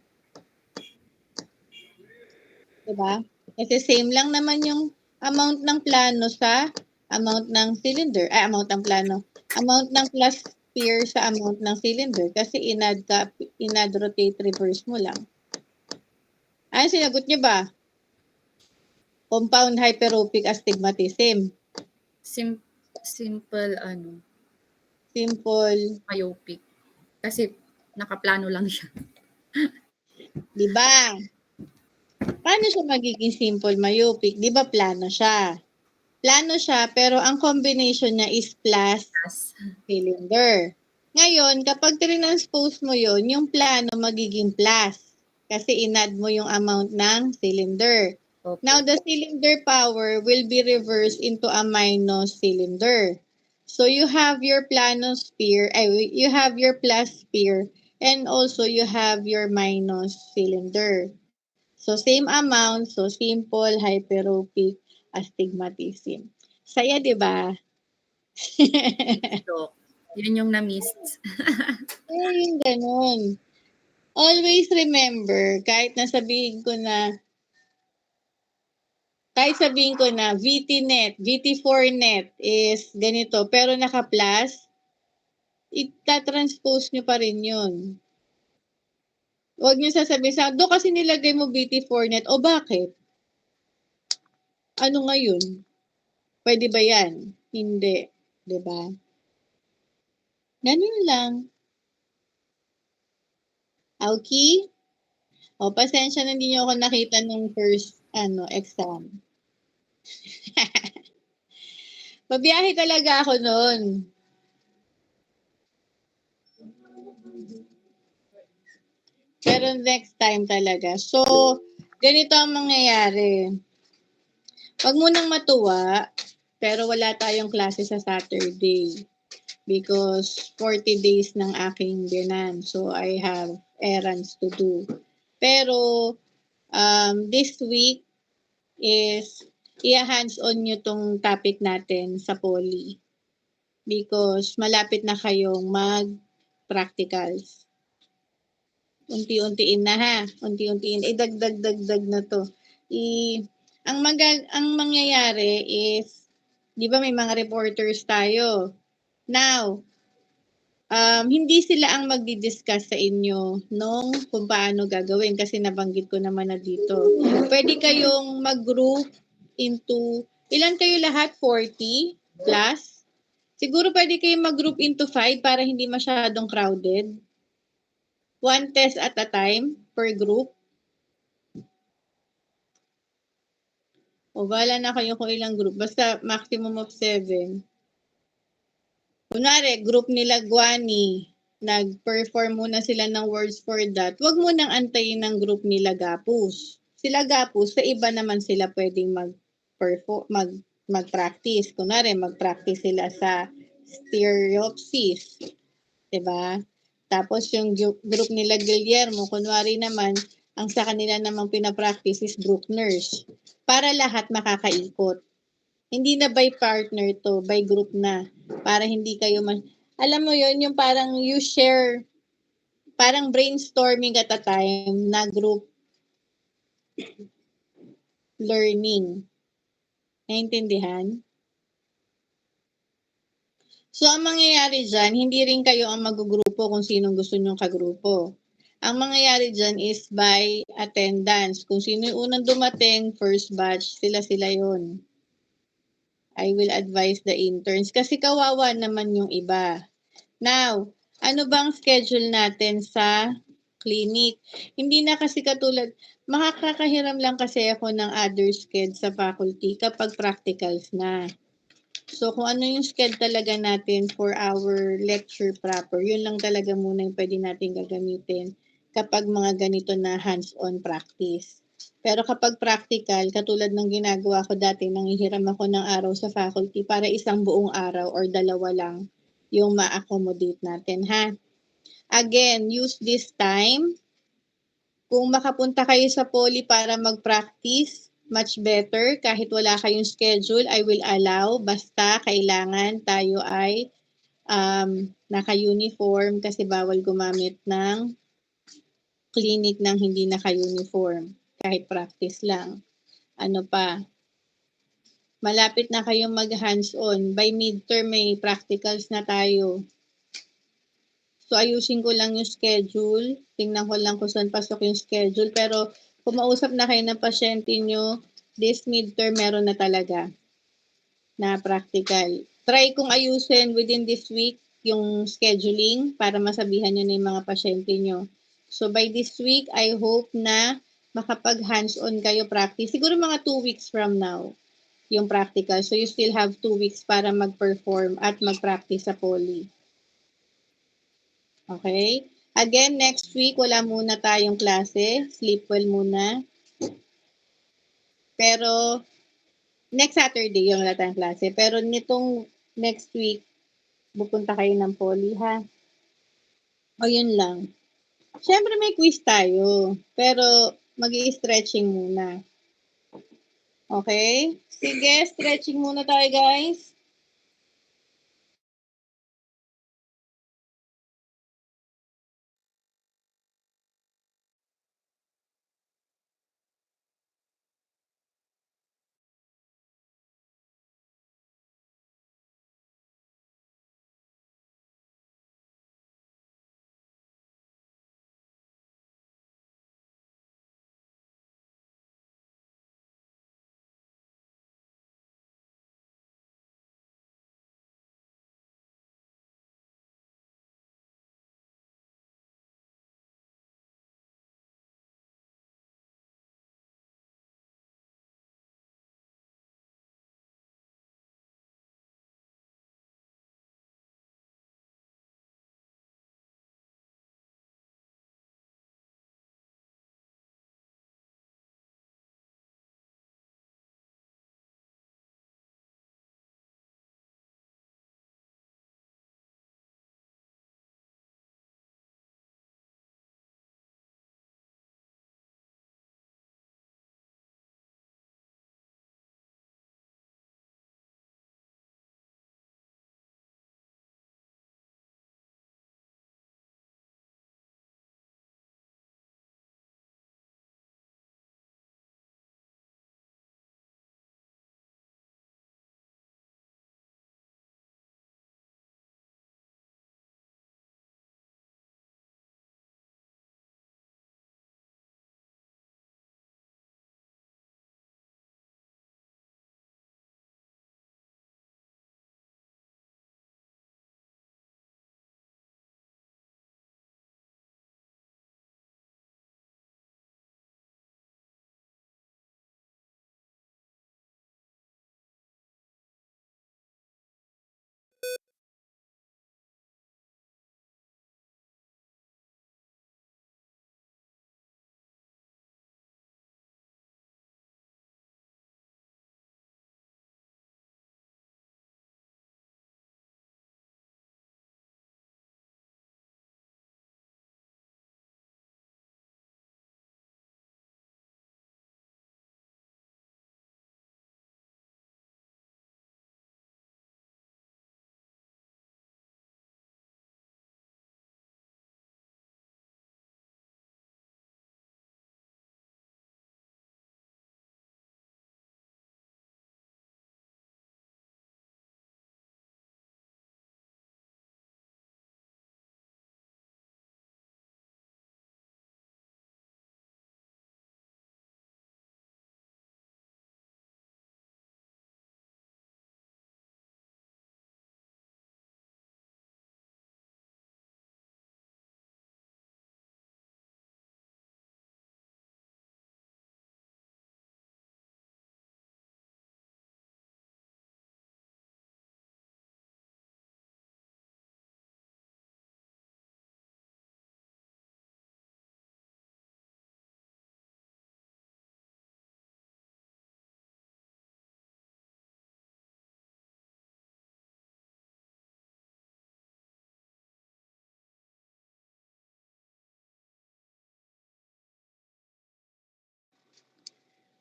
Diba? Kasi same lang naman yung amount ng plano sa amount ng cylinder. Amount ng plano. Amount ng plus sphere sa amount ng cylinder. Kasi inad rotate reverse mo lang. Ano sinagot niyo ba? Compound hyperopic astigmatism. Simple ano, Simple. myopic. Kasi nakaplano lang siya. Di ba? Paano siya magiging simple myopic? Di ba plano siya? Plano siya, pero ang combination niya is plus cylinder. Ngayon, kapag transpose mo yon, yung plano magiging plus. Kasi inad mo yung amount ng cylinder. Okay. Now, the cylinder power will be reversed into a minus cylinder. So, you have your planosphere, you have your plus sphere, and also you have your minus cylinder. So, same amount, so simple hyperopic astigmatism. Saya, di ba? So, yun yung na-miss. Yung ganun. Always remember, kahit sabihin ko na VT-net, VT4-net is ganito, pero naka-plus, itatranspose nyo pa rin yun. Huwag nyo sasabihin doon kasi nilagay mo VT4-net, o bakit? Ano ngayon? Pwede ba yan? Hindi. Diba? Ganun lang. Okay? O, pasensya na hindi nyo ako nakita nung first exam. Mabiyahe talaga ako noon. Pero next time talaga. So, ganito ang mangyayari. Huwag munang matuwa, pero wala tayong klase sa Saturday. Because 40 days ng aking binan. So, I have errands to do. Pero, this week is i-hands-on nyo tong topic natin sa poly. Because malapit na kayong mag-practicals. Unti-untiin na ha. Unti-untiin. Dagdag na to. Ang mangyayari is, di ba may mga reporters tayo? Now, hindi sila ang magdi-discuss sa inyo kung paano gagawin kasi nabanggit ko naman na dito. Pwede kayong mag-group into, ilan kayo lahat? 40 plus? Siguro pwede kayong mag-group into 5 para hindi masyadong crowded. 1 test at a time per group. O bahala na kayo kung ilang group. Basta maximum of 7. Kunwari, group nila Guani, nag-perform muna sila ng words for that. Huwag mo nang antayin ng group nila Gapus. Sila Gapus, sa iba naman sila pwedeng mag-practice. Kunwari, mag-practice sila sa stereopsis. Diba? Tapos yung group nila Guillermo, kunwari naman, ang sa kanila namang pinapractice is Bruckner's. Para lahat makakaikot. Hindi na by partner to, by group na. Para hindi kayo alam mo yon yung parang you share, parang brainstorming at a time na group learning. Naintindihan? So, ang mangyayari dyan, hindi rin kayo ang magugrupo kung sinong gusto nyong kagrupo. Ang mangyayari dyan is by attendance. Kung sino yung unang dumating, first batch, sila yon. I will advise the interns kasi kawawa naman yung iba. Now, ano bang schedule natin sa clinic? Hindi na kasi katulad, makakahiram lang kasi ako ng other schedule sa faculty kapag practicals na. So, kung ano yung schedule talaga natin for our lecture proper, yun lang talaga muna yung pwede natin gagamitin kapag mga ganito na hands-on practice. Pero kapag practical, katulad ng ginagawa ko dati, nanghihiram ako ng araw sa faculty para isang buong araw or dalawa lang yung ma-accommodate natin, ha? Again, use this time. Kung makapunta kayo sa poly para mag-practice, much better. Kahit wala kayong schedule, I will allow. Basta kailangan tayo ay naka-uniform kasi bawal gumamit ng clinic ng hindi naka-uniform. Kahit practice lang. Ano pa? Malapit na kayong mag-hands-on. By midterm, may practicals na tayo. So, ayusin ko lang yung schedule. Tingnan ko lang kung saan pasok yung schedule. Pero, kung mausap na kayo ng pasyente nyo, this midterm meron na talaga na practical. Try kong ayusin within this week yung scheduling para masabihan nyo na yung mga pasyente nyo. So, by this week, I hope na makapag hands-on kayo practice. Siguro mga 2 weeks from now yung practical. So, you still have 2 weeks para mag-perform at mag-practice sa poly. Okay? Again, next week, wala muna tayong klase. Sleep well muna. Pero, next Saturday, yung wala tayong klase. Pero nitong next week, pupunta kayo ng poly, ha? O, yun lang. Siyempre, may quiz tayo. Pero, mag-i-stretching muna. Okay? Sige, stretching muna tayo, guys.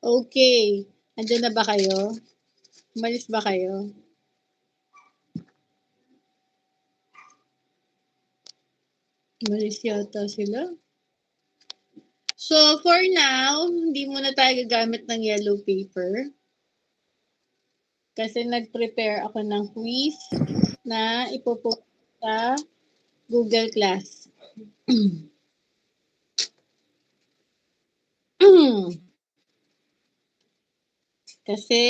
Okay. Andiyan na ba kayo? Umalis ba kayo? Umalis yata sila. So, for now, hindi muna tayo gagamit ng yellow paper. Kasi nag-prepare ako ng quiz na ipopost sa Google Class. Kasi